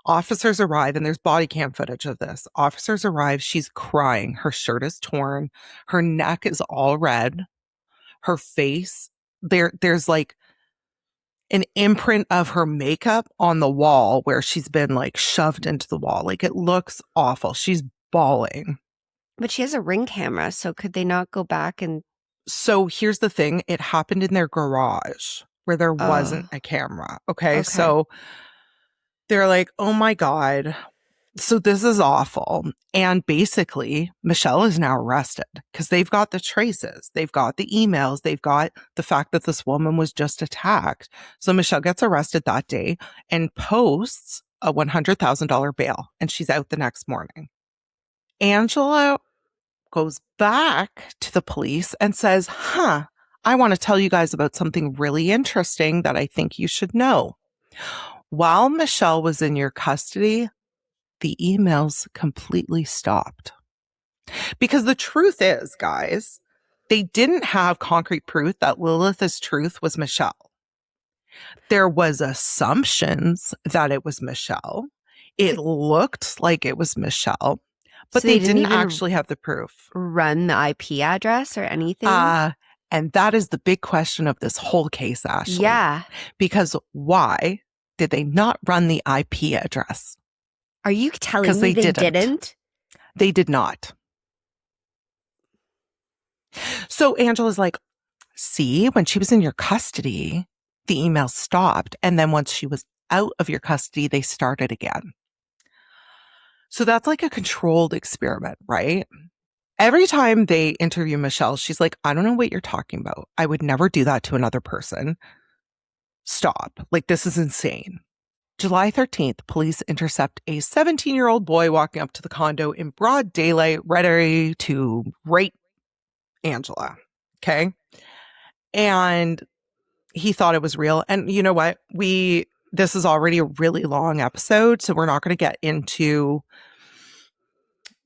Officers arrive, and there's body cam footage of this. Officers arrive. She's crying. Her shirt is torn. Her neck is all red. Her face, there's like an imprint of her makeup on the wall where she's been like shoved into the wall. Like it looks awful. She's bawling. But she has a Ring camera, so could they not go back and... So here's the thing. It happened in their garage where there wasn't a camera. Okay. So they're like, oh my God. So this is awful. And basically, Michelle is now arrested because they've got the traces. They've got the emails. They've got the fact that this woman was just attacked. So Michelle gets arrested that day and posts a $100,000 bail, and she's out the next morning. Angela goes back to the police and says, I want to tell you guys about something really interesting that I think you should know. While Michelle was in your custody, the emails completely stopped. Because the truth is, guys, they didn't have concrete proof that Lilith's truth was Michelle. There was assumptions that it was Michelle. It looked like it was Michelle, but so they didn't actually have the proof. Run the IP address or anything? And that is the big question of this whole case, Ashley. Yeah. Because why did they not run the IP address? Are you telling me they didn't? They did not. So Angela's like, see, when she was in your custody, the email stopped. And then once she was out of your custody, they started again. So that's like a controlled experiment, right? Every time they interview Michelle, she's like, I don't know what you're talking about. I would never do that to another person. Stop. Like, this is insane. July 13th, police intercept a 17-year-old boy walking up to the condo in broad daylight, ready to rape Angela. Okay. And he thought it was real. And you know what? This is already a really long episode, so we're not going to get into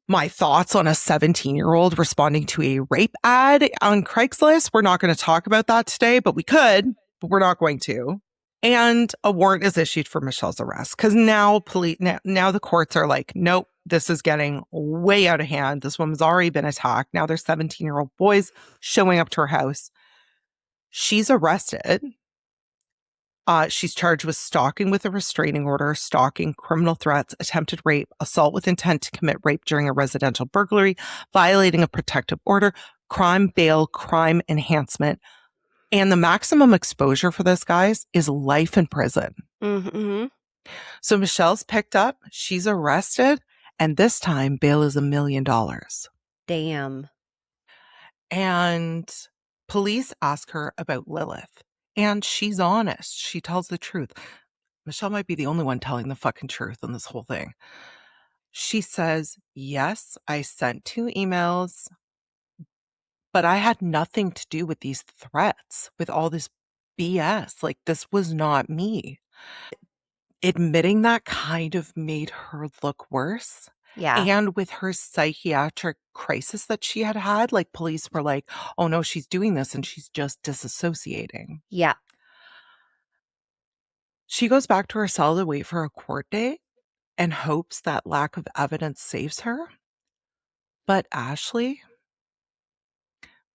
my thoughts on a 17-year-old responding to a rape ad on Craigslist. We're not going to talk about that today, but we could, but we're not going to. And a warrant is issued for Michelle's arrest because now the courts are like, nope, this is getting way out of hand. This woman's already been attacked. Now there's 17-year-old boys showing up to her house. She's arrested. She's charged with stalking with a restraining order, stalking, criminal threats, attempted rape, assault with intent to commit rape during a residential burglary, violating a protective order, crime bail, crime enhancement. And the maximum exposure for this, guys, is life in prison. Mm-hmm. So Michelle's picked up, she's arrested, and this time bail is $1 million. Damn. And police ask her about Lilith. And she's honest. She tells the truth. Michelle might be the only one telling the fucking truth in this whole thing. She says, yes, I sent 2 emails, but I had nothing to do with these threats, with all this BS. Like, this was not me. Admitting that kind of made her look worse. Yeah. And with her psychiatric crisis that she had, like, police were like, oh no, she's doing this and she's just disassociating. Yeah. She goes back to her cell to wait for a court date and hopes that lack of evidence saves her. But Ashley,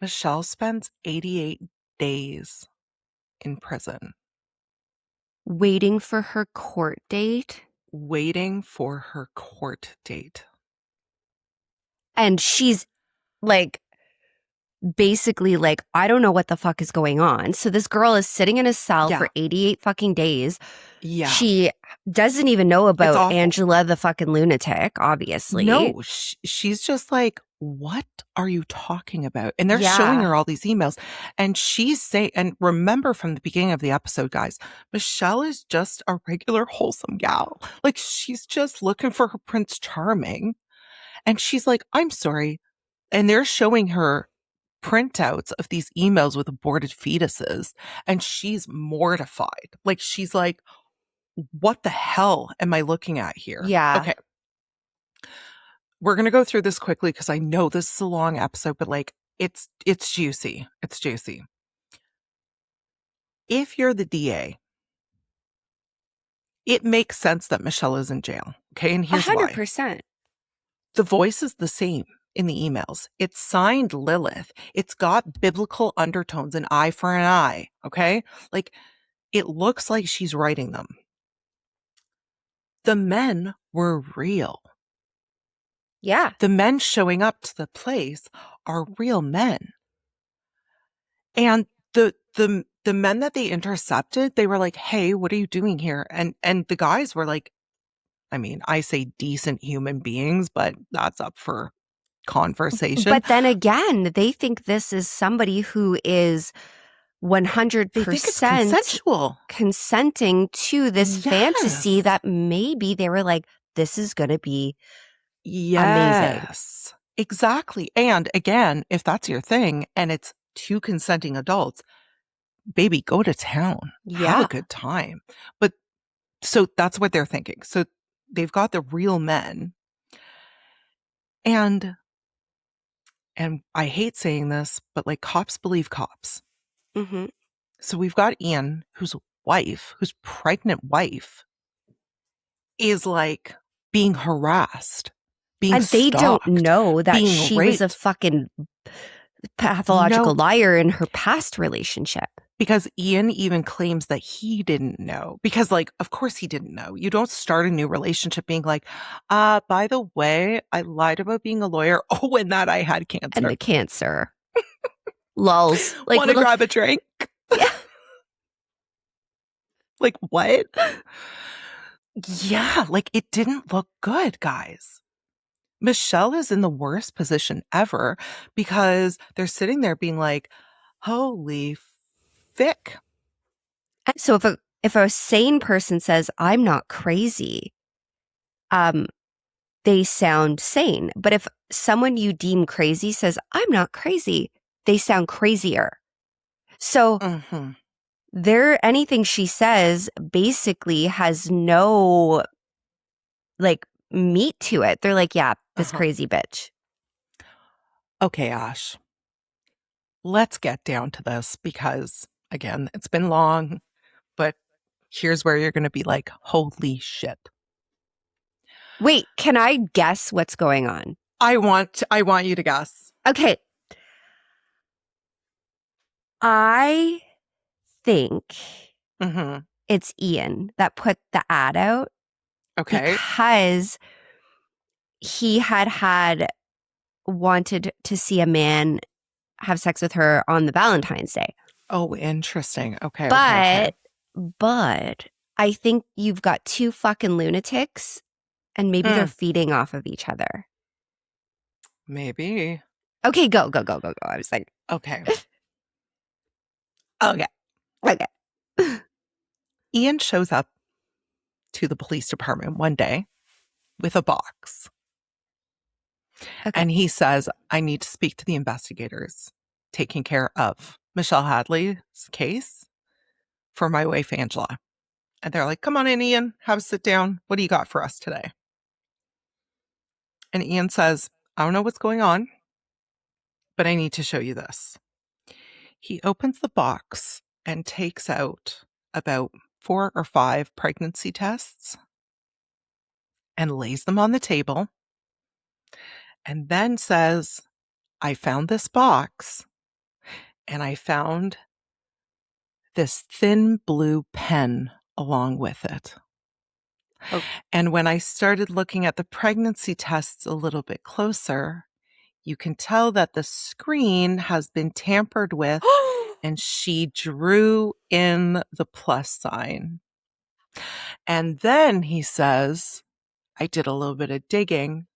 Michelle spends 88 days in prison. Waiting for her court date? Waiting for her court date. And she's like, basically like, I don't know what the fuck is going on. So this girl is sitting in a cell for 88 fucking days. Yeah. She doesn't even know about Angela, the fucking lunatic, obviously. No, she's just like, what are you talking about? And they're showing her all these emails. And she's saying, and remember from the beginning of the episode, guys, Michelle is just a regular wholesome gal. Like, she's just looking for her Prince Charming. And she's like, I'm sorry. And they're showing her printouts of these emails with aborted fetuses. And she's mortified. Like, she's like, what the hell am I looking at here? Yeah. Okay. We're going to go through this quickly because I know this is a long episode, but like, it's juicy. It's juicy. If you're the DA, it makes sense that Michelle is in jail. Okay. And here's 100%. why. The voice is the same in the emails. It's signed Lilith. It's got biblical undertones, an eye for an eye. Okay. Like, it looks like she's writing them. The men were real. Yeah. The men showing up to the place are real men. And the men that they intercepted, they were like, hey, what are you doing here? And the guys were like, I mean, I say decent human beings, but that's up for conversation. But then again, they think this is somebody who is 100% consensual, consenting to this fantasy that maybe they were like, this is going to be amazing. Exactly. And again, if that's your thing and it's two consenting adults, baby, go to town. Have a good time. But so that's what they're thinking. So they've got the real men. And I hate saying this, but like, cops believe cops. Mm-hmm. So we've got Ian, whose pregnant wife is like being harassed, being stalked. And they don't know that she raped. was a fucking pathological liar in her past relationship. Because Ian even claims that he didn't know. Because, like, of course he didn't know. You don't start a new relationship being like, by the way, I lied about being a lawyer. Oh, and that I had cancer. And the cancer. Lulz. Like, want to grab a drink? Yeah. Like, what? Yeah, like, it didn't look good, guys. Michelle is in the worst position ever because they're sitting there being like, holy thick. So if a sane person says, I'm not crazy, they sound sane. But if someone you deem crazy says, I'm not crazy, they sound crazier. So anything she says basically has no like meat to it. They're like, yeah, this crazy bitch. Okay, Ash. Let's get down to this because, again, it's been long, but here's where you're going to be like, holy shit. Wait, can I guess what's going on? I want you to guess. Okay. I think it's Ian that put the ad out. Okay. Because he had wanted to see a man have sex with her on the Valentine's Day. Oh, interesting. Okay. But I think you've got two fucking lunatics and maybe they're feeding off of each other. Maybe. Okay, go. I was like, okay. Okay. Ian shows up to the police department one day with a box. Okay. And he says, I need to speak to the investigators taking care of Michelle Hadley's case for my wife, Angela. And they're like, come on in, Ian, have a sit down. What do you got for us today? And Ian says, I don't know what's going on, but I need to show you this. He opens the box and takes out about 4 or 5 pregnancy tests and lays them on the table and then says, I found this box and I found this thin blue pen along with it. Oh. And when I started looking at the pregnancy tests a little bit closer, you can tell that the screen has been tampered with and she drew in the plus sign. And then he says, I did a little bit of digging.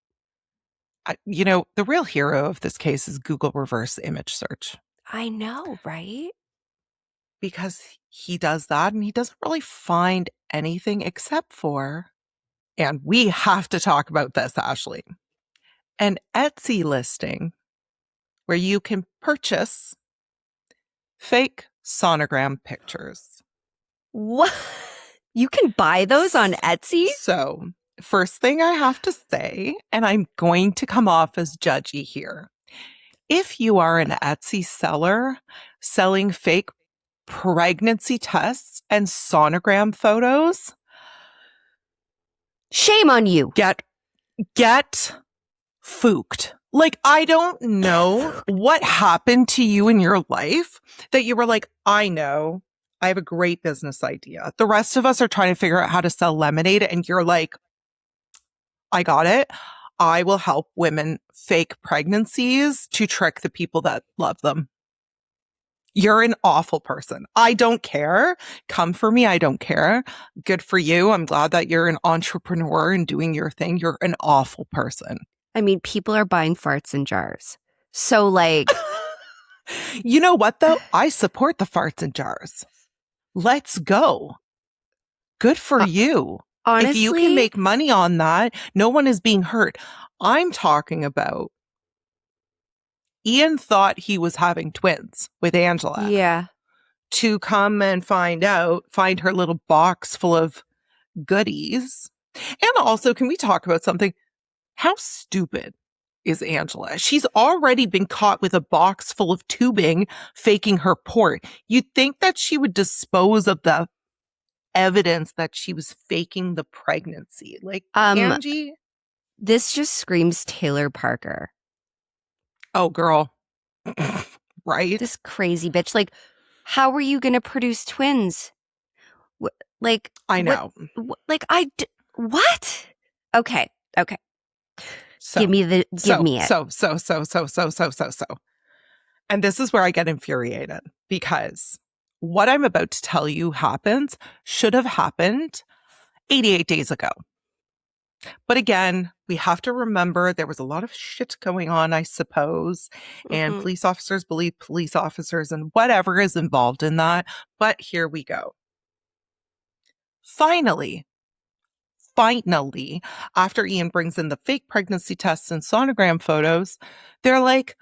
The real hero of this case is Google reverse image search. I know, right? Because he does that and he doesn't really find anything except for, and we have to talk about this, Ashley, an Etsy listing where you can purchase fake sonogram pictures. What? You can buy those on Etsy? So, first thing I have to say, and I'm going to come off as judgy here. If you are an Etsy seller selling fake pregnancy tests and sonogram photos, shame on you. Get fooked. Like, I don't know what happened to you in your life that you were like, I know, I have a great business idea. The rest of us are trying to figure out how to sell lemonade. And you're like, I got it. I will help women fake pregnancies to trick the people that love them. You're an awful person. I don't care. Come for me. I don't care. Good for you. I'm glad that you're an entrepreneur and doing your thing. You're an awful person. I mean, people are buying farts in jars. So, like... You know what, though? I support the farts in jars. Let's go. Good for you. Honestly, if you can make money on that, no one is being hurt. I'm talking about Ian thought he was having twins with Angela. Yeah. To come and find her little box full of goodies. And also, can we talk about something? How stupid is Angela? She's already been caught with a box full of tubing faking her port. You'd think that she would dispose of the evidence that she was faking the pregnancy. Like, Angie? This just screams Taylor Parker. Oh, girl. Right? This crazy bitch. Like, how are you going to produce twins? I know. What? Okay. So, give me it. So. And this is where I get infuriated because what I'm about to tell you should have happened 88 days ago. But again, we have to remember there was a lot of shit going on, I suppose. And police officers believe police officers and whatever is involved in that. But here we go. Finally, after Ian brings in the fake pregnancy tests and sonogram photos, they're like,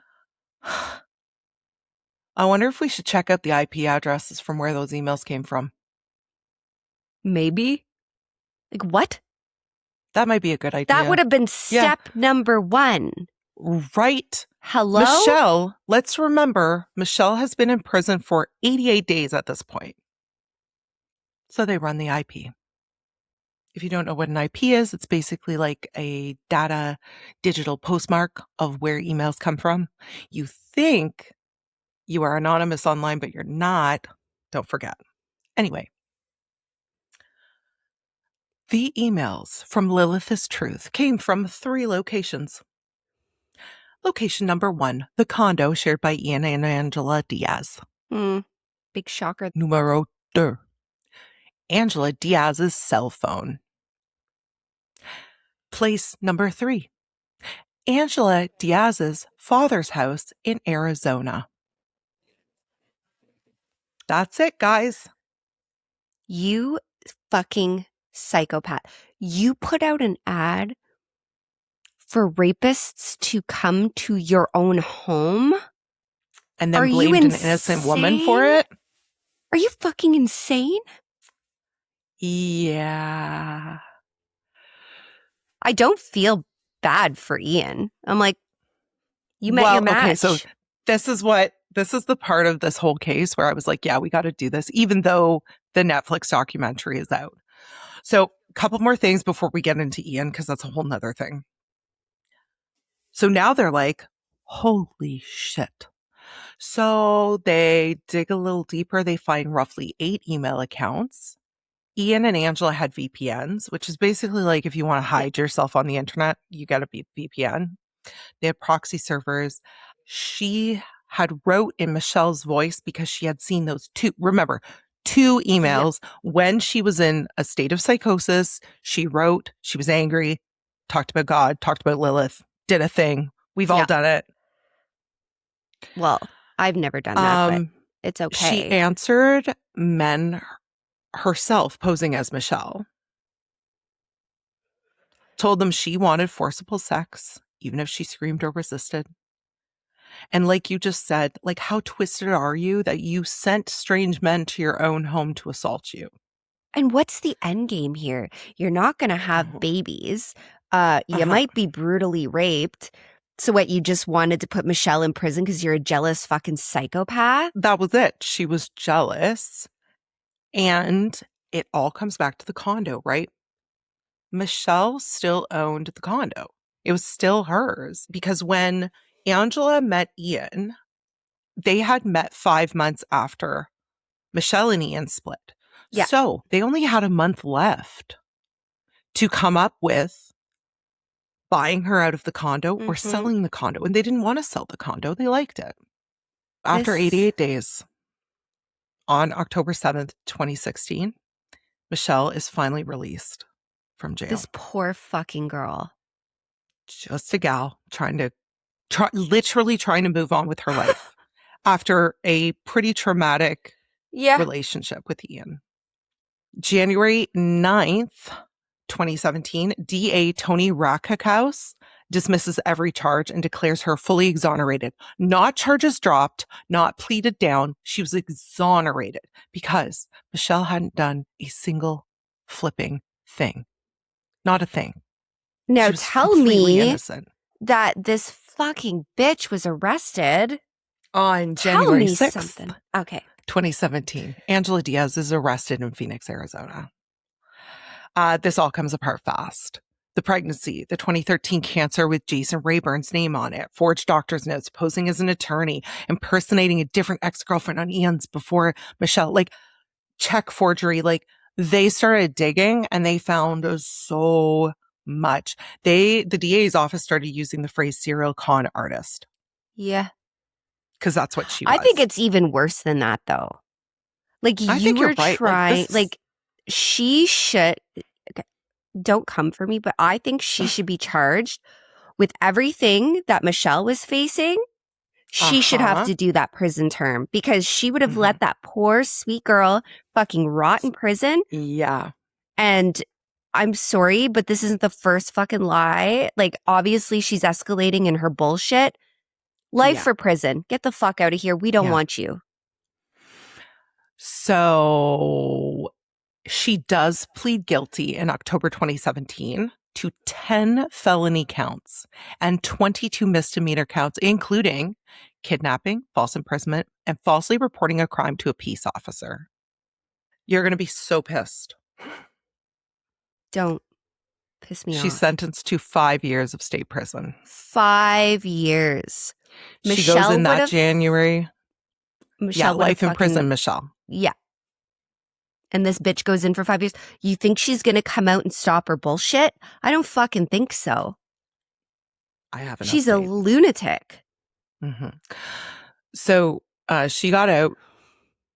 I wonder if we should check out the IP addresses from where those emails came from. Maybe. Like, what? That might be a good idea. That would have been step number 1. Right. Hello? Michelle, let's remember, Michelle has been in prison for 88 days at this point. So they run the IP. If you don't know what an IP is, it's basically like a digital postmark of where emails come from. You think you are anonymous online, but you're not. Don't forget. Anyway. The emails from Lilith is Truth came from 3 locations. Location number 1, the condo shared by Ian and Angela Diaz. Big shocker. Numero 2, Angela Diaz's cell phone. Place number 3, Angela Diaz's father's house in Arizona. That's it, guys. You fucking psychopath. You put out an ad for rapists to come to your own home? And then blamed an innocent woman for it? Are you fucking insane? Yeah. I don't feel bad for Ian. I'm like, you met your match. Okay, so this is the part of this whole case where I was like, yeah, we got to do this, even though The Netflix documentary is out. So a couple more things before we get into Ian, because that's a whole nother thing. So now they're like, holy shit. So they dig a little deeper. They find roughly 8 email accounts. Ian and Angela had VPNs, which is basically like if you want to hide yourself on the internet, you got a VPN. They had proxy servers. She had wrote in Michelle's voice because she had seen those 2 emails when she was in a state of psychosis. She wrote, she was angry, talked about God, talked about Lilith, did a thing. We've all done it. Well, I've never done that, but it's okay. She answered men herself posing as Michelle. Told them she wanted forcible sex, even if she screamed or resisted. And like you just said, like, how twisted are you that you sent strange men to your own home to assault you? And what's the end game here? You're not going to have babies. You might be brutally raped. So what, you just wanted to put Michelle in prison because you're a jealous fucking psychopath? That was it. She was jealous. And it all comes back to the condo, right? Michelle still owned the condo. It was still hers because when Angela met Ian, they had met 5 months after Michelle and Ian split. Yeah. So they only had a month left to come up with buying her out of the condo or selling the condo. And they didn't want to sell the condo. They liked it. After 88 days, on October 7th, 2016, Michelle is finally released from jail. This poor fucking girl. Just a gal literally trying to move on with her life after a pretty traumatic relationship with Ian. January 9th, 2017, DA Tony Rakakaus dismisses every charge and declares her fully exonerated. Not charges dropped, not pleaded down. She was exonerated because Michelle hadn't done a single flipping thing. Not a thing. Now tell me innocent. That this fucking bitch was arrested on January 6th. Something. Okay. 2017. Angela Diaz is arrested in Phoenix, Arizona. This all comes apart fast. The pregnancy, the 2013 cancer with Jason Rayburn's name on it, forged doctor's notes, posing as an attorney, impersonating a different ex-girlfriend on Ian's before Michelle, like check forgery. Like they started digging and they found so much. The DA's office started using the phrase serial con artist. Yeah. Because that's what she was. I think it's even worse than that, though. Like, you were trying, like, she should, okay, don't come for me, but I think she should be charged with everything that Michelle was facing. She should have to do that prison term because she would have let that poor, sweet girl fucking rot in prison. Yeah. And I'm sorry, but this isn't the first fucking lie. Like, obviously, she's escalating in her bullshit. Life for prison. Get the fuck out of here. We don't want you. So she does plead guilty in October 2017 to 10 felony counts and 22 misdemeanor counts, including kidnapping, false imprisonment, and falsely reporting a crime to a peace officer. You're going to be so pissed. Don't piss me off. She's sentenced to 5 years of state prison. 5 years. She goes in that January. Michelle life in prison, Michelle. Yeah. And this bitch goes in for 5 years. You think she's going to come out and stop her bullshit? I don't fucking think so. I haven't. She's a lunatic. Mm-hmm. So she got out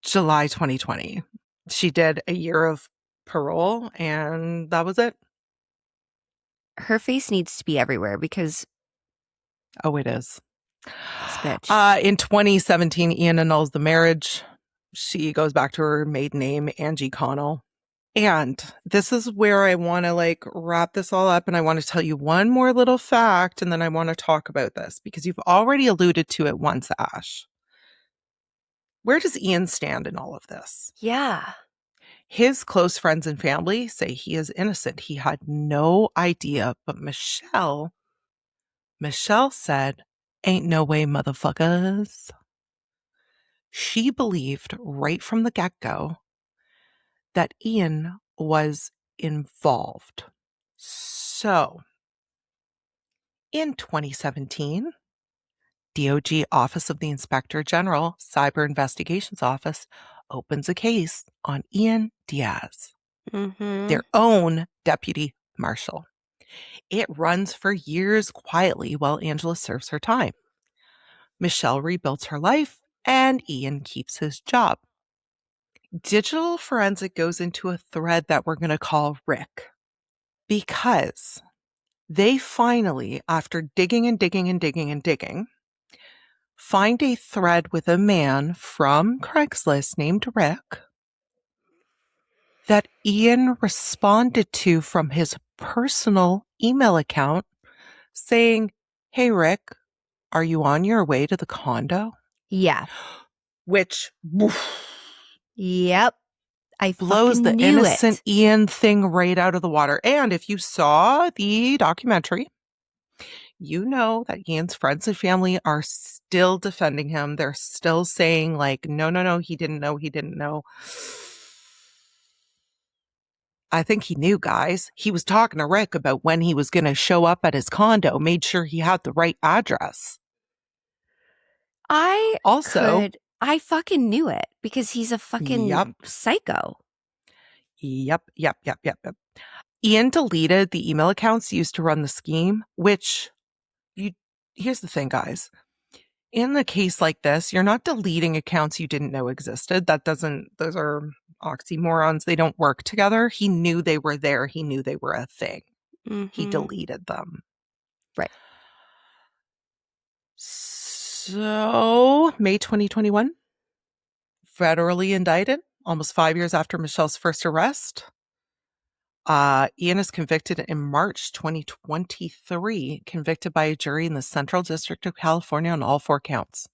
July 2020. She did a year of parole and that was it. Her face needs to be everywhere because... Oh, it is. This bitch. In 2017, Ian annuls the marriage. She goes back to her maiden name, Angie Connell. And this is where I want to like wrap this all up. And I want to tell you one more little fact. And then I want to talk about this because you've already alluded to it once, Ash. Where does Ian stand in all of this? Yeah. His close friends and family say he is innocent. He had no idea. But Michelle said, ain't no way, motherfuckers. She believed right from the get-go that Ian was involved. So, in 2017, DOJ Office of the Inspector General Cyber Investigations Office opens a case on Ian Diaz, their own deputy marshal. It runs for years quietly while Angela serves her time. Michelle rebuilds her life, and Ian keeps his job. Digital forensic goes into a thread that we're going to call Rick, because they finally, after digging and digging and digging and digging, find a thread with a man from Craigslist named Rick that Ian responded to from his personal email account saying, "Hey, Rick, are you on your way to the condo?" Yeah. Which Yep. I blows the knew innocent it. Ian thing right out of the water. And if you saw the documentary, you know that Ian's friends and family are still defending him. They're still saying, like, no, he didn't know. I think he knew, guys. He was talking to Rick about when he was going to show up at his condo, made sure he had the right address. I fucking knew it because he's a fucking psycho. Yep. Ian deleted the email accounts used to run the scheme, which here's the thing, guys. In a case like this, you're not deleting accounts you didn't know existed. Those are oxymorons. They don't work together. He knew they were there. He knew they were a thing. He deleted them. Right. So, May 2021, federally indicted, almost 5 years after Michelle's first arrest. Ian is convicted in March 2023, convicted by a jury in the Central District of California on all 4 counts.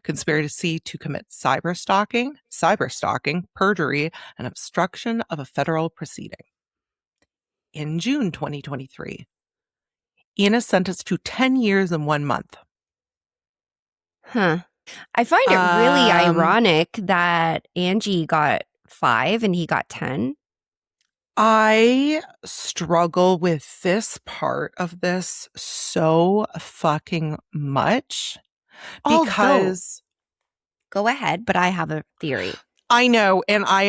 Conspiracy to commit cyber stalking, perjury, and obstruction of a federal proceeding. In June 2023, Ian is sentenced to 10 years and 1 month. Huh. I find it really ironic that Angie got 5 and he got 10. I struggle with this part of this so fucking much because... Go ahead, but I have a theory. I know, and I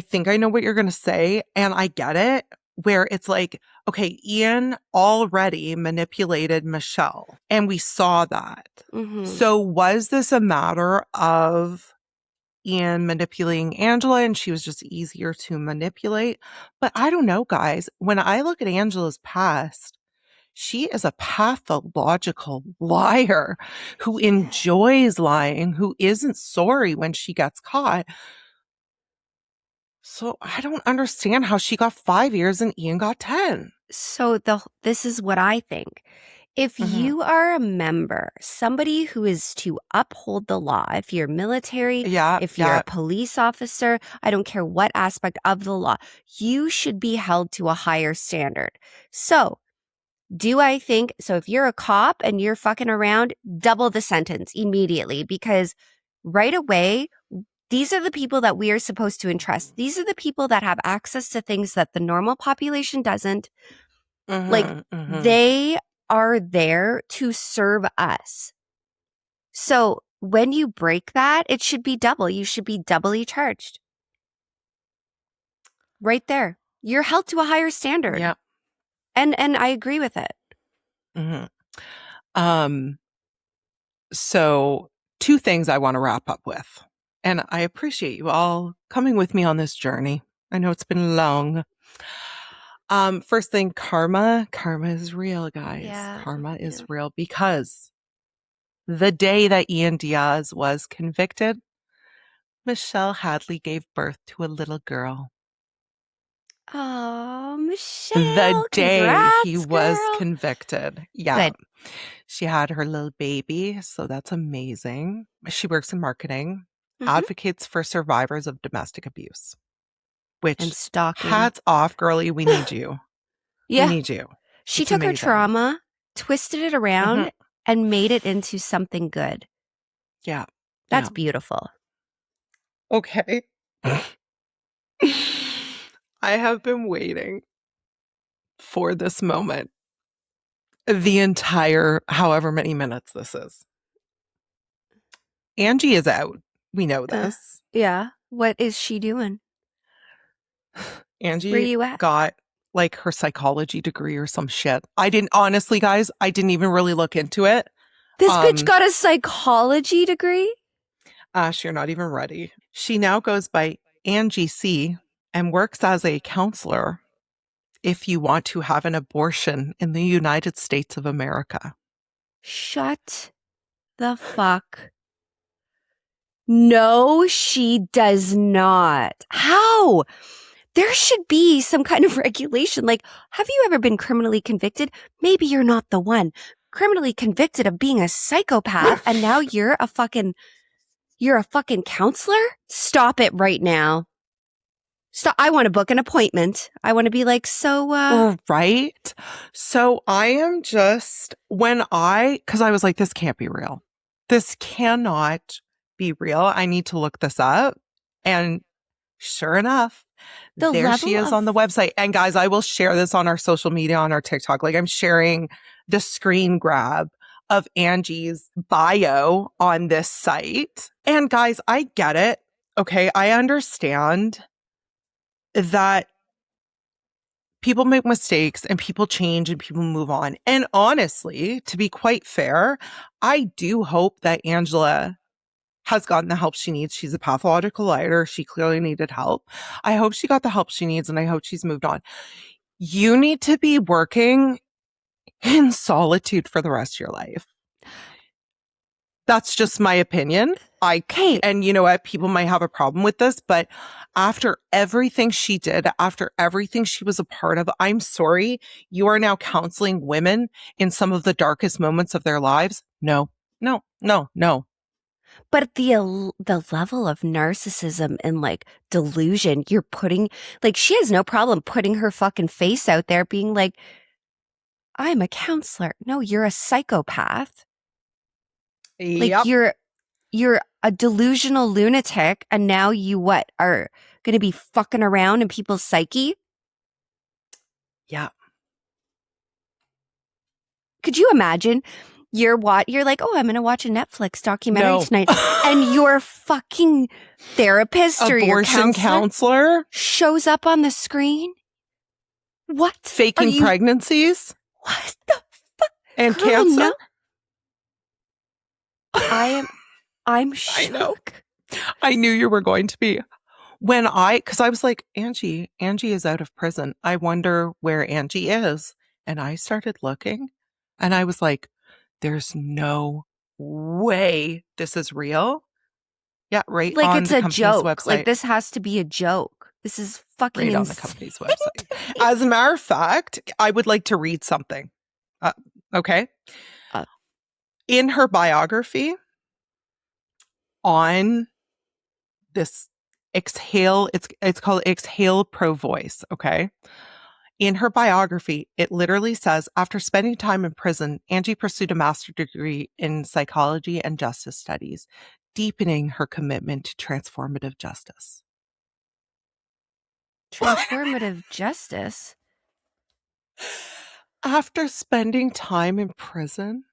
think I know what you're going to say, and I get it, where it's like, okay, Ian already manipulated Michelle, and we saw that. So was this a matter of Ian manipulating Angela and she was just easier to manipulate? But I don't know, guys. When I look at Angela's past, she is a pathological liar who enjoys lying, who isn't sorry when she gets caught. So I don't understand how she got 5 years and Ian got 10. So this is what I think. If you are a member, somebody who is to uphold the law, if you're military, if you're a police officer, I don't care what aspect of the law, you should be held to a higher standard. So if you're a cop and you're fucking around, double the sentence immediately, because right away, these are the people that we are supposed to entrust. These are the people that have access to things that the normal population doesn't. They are there to serve us. So when you break that, it should be double. You should be doubly charged. Right there. You're held to a higher standard. Yeah. And I agree with it. So 2 things I want to wrap up with. And I appreciate you all coming with me on this journey. I know it's been long. First thing, karma is real, guys. Yeah. Karma is real, because the day that Ian Diaz was convicted, Michelle Hadley gave birth to a little girl. Oh, Michelle. The day he girl. was convicted. Yeah. Good. She had her little baby, so that's amazing. She works in marketing, advocates for survivors of domestic abuse. And stalking. Hats off, girlie. We need you. Yeah. We need you. She took her trauma, twisted it around, and made it into something good. Yeah. That's beautiful. Okay. I have been waiting for this moment the entire however many minutes this is. Angie is out. We know this. Yeah. What is she doing? Angie Where you at? got like her psychology degree or some shit. I didn't, honestly, guys, I didn't even really look into it. This bitch got a psychology degree? Ash, you're not even ready. She now goes by Angie C. and works as a counselor if you want to have an abortion in the United States of America. Shut the fuck. No, she does not. How? There should be some kind of regulation. Like, have you ever been criminally convicted? Maybe you're not the one. Criminally convicted of being a psychopath, and now you're a fucking counselor? Stop it right now. Stop. I want to book an appointment. I want to be like, right? So I am just, because I was like, this can't be real. This cannot be real. I need to look this up. And sure enough, there she is on the website. And guys, I will share this on our social media, on our TikTok. Like, I'm sharing the screen grab of Angie's bio on this site. And guys, I get it. Okay. I understand that people make mistakes and people change and people move on. And honestly, to be quite fair, I do hope that Angela has gotten the help she needs. She's a pathological liar. She clearly needed help. I hope she got the help she needs and I hope she's moved on. You need to be working in solitude for the rest of your life. That's just my opinion. And you know what? People might have a problem with this, but after everything she did, after everything she was a part of, I'm sorry, you are now counseling women in some of the darkest moments of their lives. No. But the level of narcissism and like delusion you're putting, like, she has no problem putting her fucking face out there being like, I'm a counselor. No, you're a psychopath. Yep. Like, you're a delusional lunatic, and now you are going to be fucking around in people's psyche? Yeah. Could you imagine? You're like, oh, I'm going to watch a Netflix documentary tonight, and your fucking therapist or your counselor shows up on the screen? What? Faking pregnancies? What the fuck? And cancer? No. I'm shook. I know. I knew you were going to be. Because I was like, Angie is out of prison. I wonder where Angie is. And I started looking and I was like, there's no way this is real. Yeah, right. Like, on it's the a company's joke. website. Like, this has to be a joke. This is fucking right insane. on the company's website. As a matter of fact, I would like to read something. Okay. In her biography on this Exhale, it's called Exhale Pro Voice. Okay. In her biography, it literally says, after spending time in prison, Angie pursued a master's degree in psychology and justice studies, deepening her commitment to transformative justice. Transformative justice? After spending time in prison?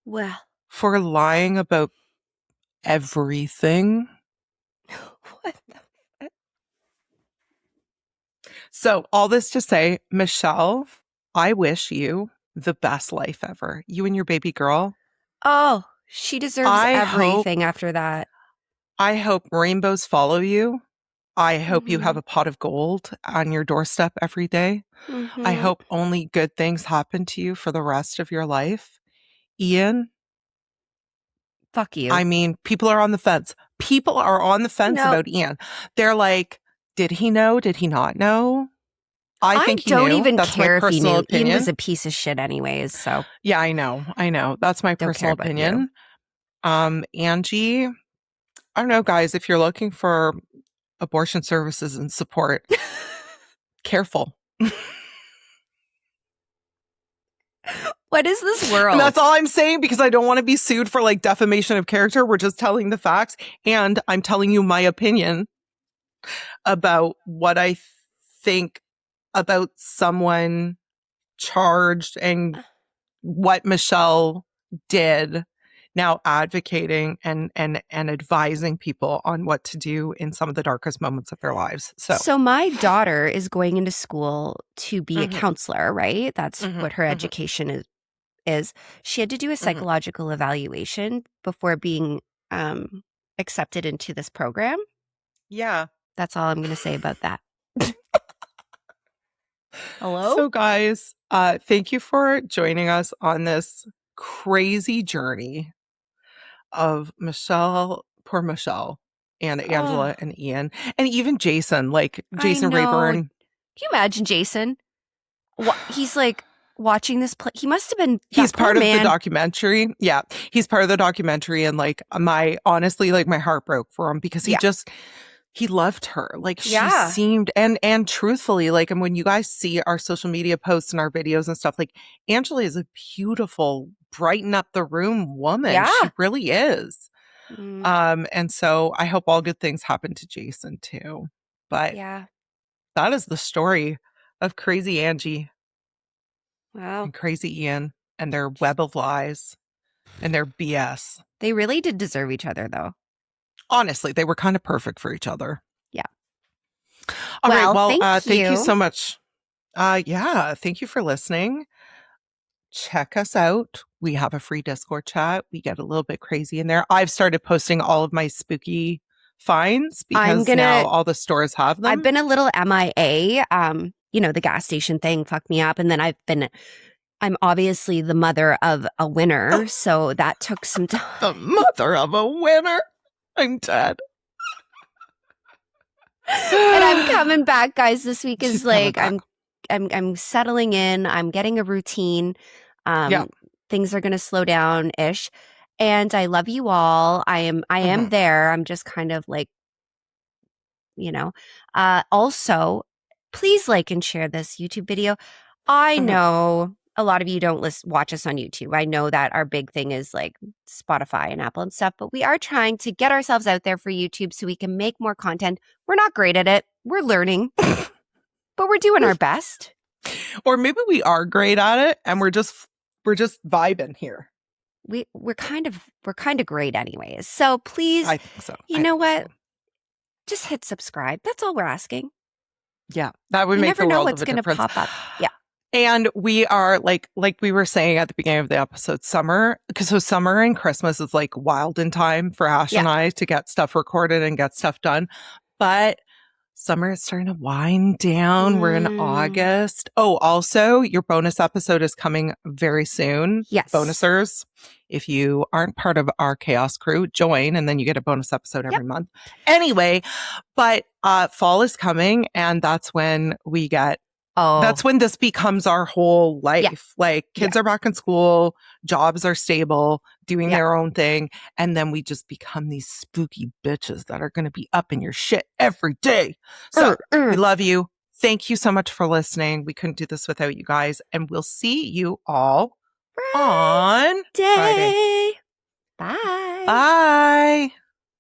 Well. For lying about everything? What the fuck? So, all this to say, Michelle, I wish you the best life ever. You and your baby girl. Oh, she deserves everything after that. I hope rainbows follow you. I hope you have a pot of gold on your doorstep every day. I hope only good things happen to you for the rest of your life. Ian. Fuck you. I mean, people are on the fence. People are on the fence about Ian. They're like, did he know? Did he not know? I think he knew. I don't even That's care my if he personal knew. opinion. Ian was a piece of shit anyways, so. Yeah, I know. That's my personal opinion. Angie, I don't know, guys, if you're looking for abortion services and support, careful. What is this world? And that's all I'm saying, because I don't want to be sued for like defamation of character. We're just telling the facts, and I'm telling you my opinion about what I think about someone charged and what Michelle did, now advocating and advising people on what to do in some of the darkest moments of their lives. So my daughter is going into school to be a Mhm. counselor, right? That's Mhm, what her mhm. education is. She had to do a psychological evaluation before being accepted into this program. Yeah. That's all I'm going to say about that. Hello? So guys, thank you for joining us on this crazy journey of Michelle, poor Michelle, and Angela and Ian, and even Jason, like Jason I know. Rayburn. Can you imagine Jason? He's like watching this play. He must have been. He's that poor part of the man. documentary. Yeah, he's part of the documentary, and like honestly, like my heart broke for him because he loved her. Like she seemed, and truthfully, like, and when you guys see our social media posts and our videos and stuff, like Angela is a beautiful, brighten up the room woman. Yeah. She really is. And so I hope all good things happen to Jason too. But that is the story of Crazy Angie. Wow. And Crazy Ian and their web of lies and their BS. They really did deserve each other, though. Honestly, they were kind of perfect for each other. Yeah. All right. Well, thank you so much. Thank you for listening. Check us out. We have a free Discord chat. We get a little bit crazy in there. I've started posting all of my spooky finds because now all the stores have them. I've been a little MIA. The gas station thing fucked me up. And then I'm obviously the mother of a winner. So that took some time. The mother of a winner. I'm dead. And I'm coming back, guys. This week is like I'm settling in. I'm getting a routine. Things are going to slow down ish. And I love you all. I am there. I'm just kind of like, also, please like and share this YouTube video. I know a lot of you don't watch us on YouTube. I know that our big thing is like Spotify and Apple and stuff, but we are trying to get ourselves out there for YouTube so we can make more content. We're not great at it. We're learning, but we're doing our best. Or maybe we are great at it and we're just vibing here. We're kind of great anyways. So please, I think so. You know what? Just hit subscribe. That's all we're asking. Yeah, that would make the world of a difference. You never know what's going to pop up. Yeah. And we are like we were saying at the beginning of the episode, summer and Christmas is like wild in time for Ash and I to get stuff recorded and get stuff done. But summer is starting to wind down. We're in August. Oh, also, your bonus episode is coming very soon. Yes. Bonusers. If you aren't part of our Chaos crew, join and then you get a bonus episode every month. Anyway, but fall is coming and that's when we get that's when this becomes our whole life. Yeah. Like kids are back in school, jobs are stable, doing their own thing. And then we just become these spooky bitches that are going to be up in your shit every day. So we love you. Thank you so much for listening. We couldn't do this without you guys. And we'll see you all on Friday.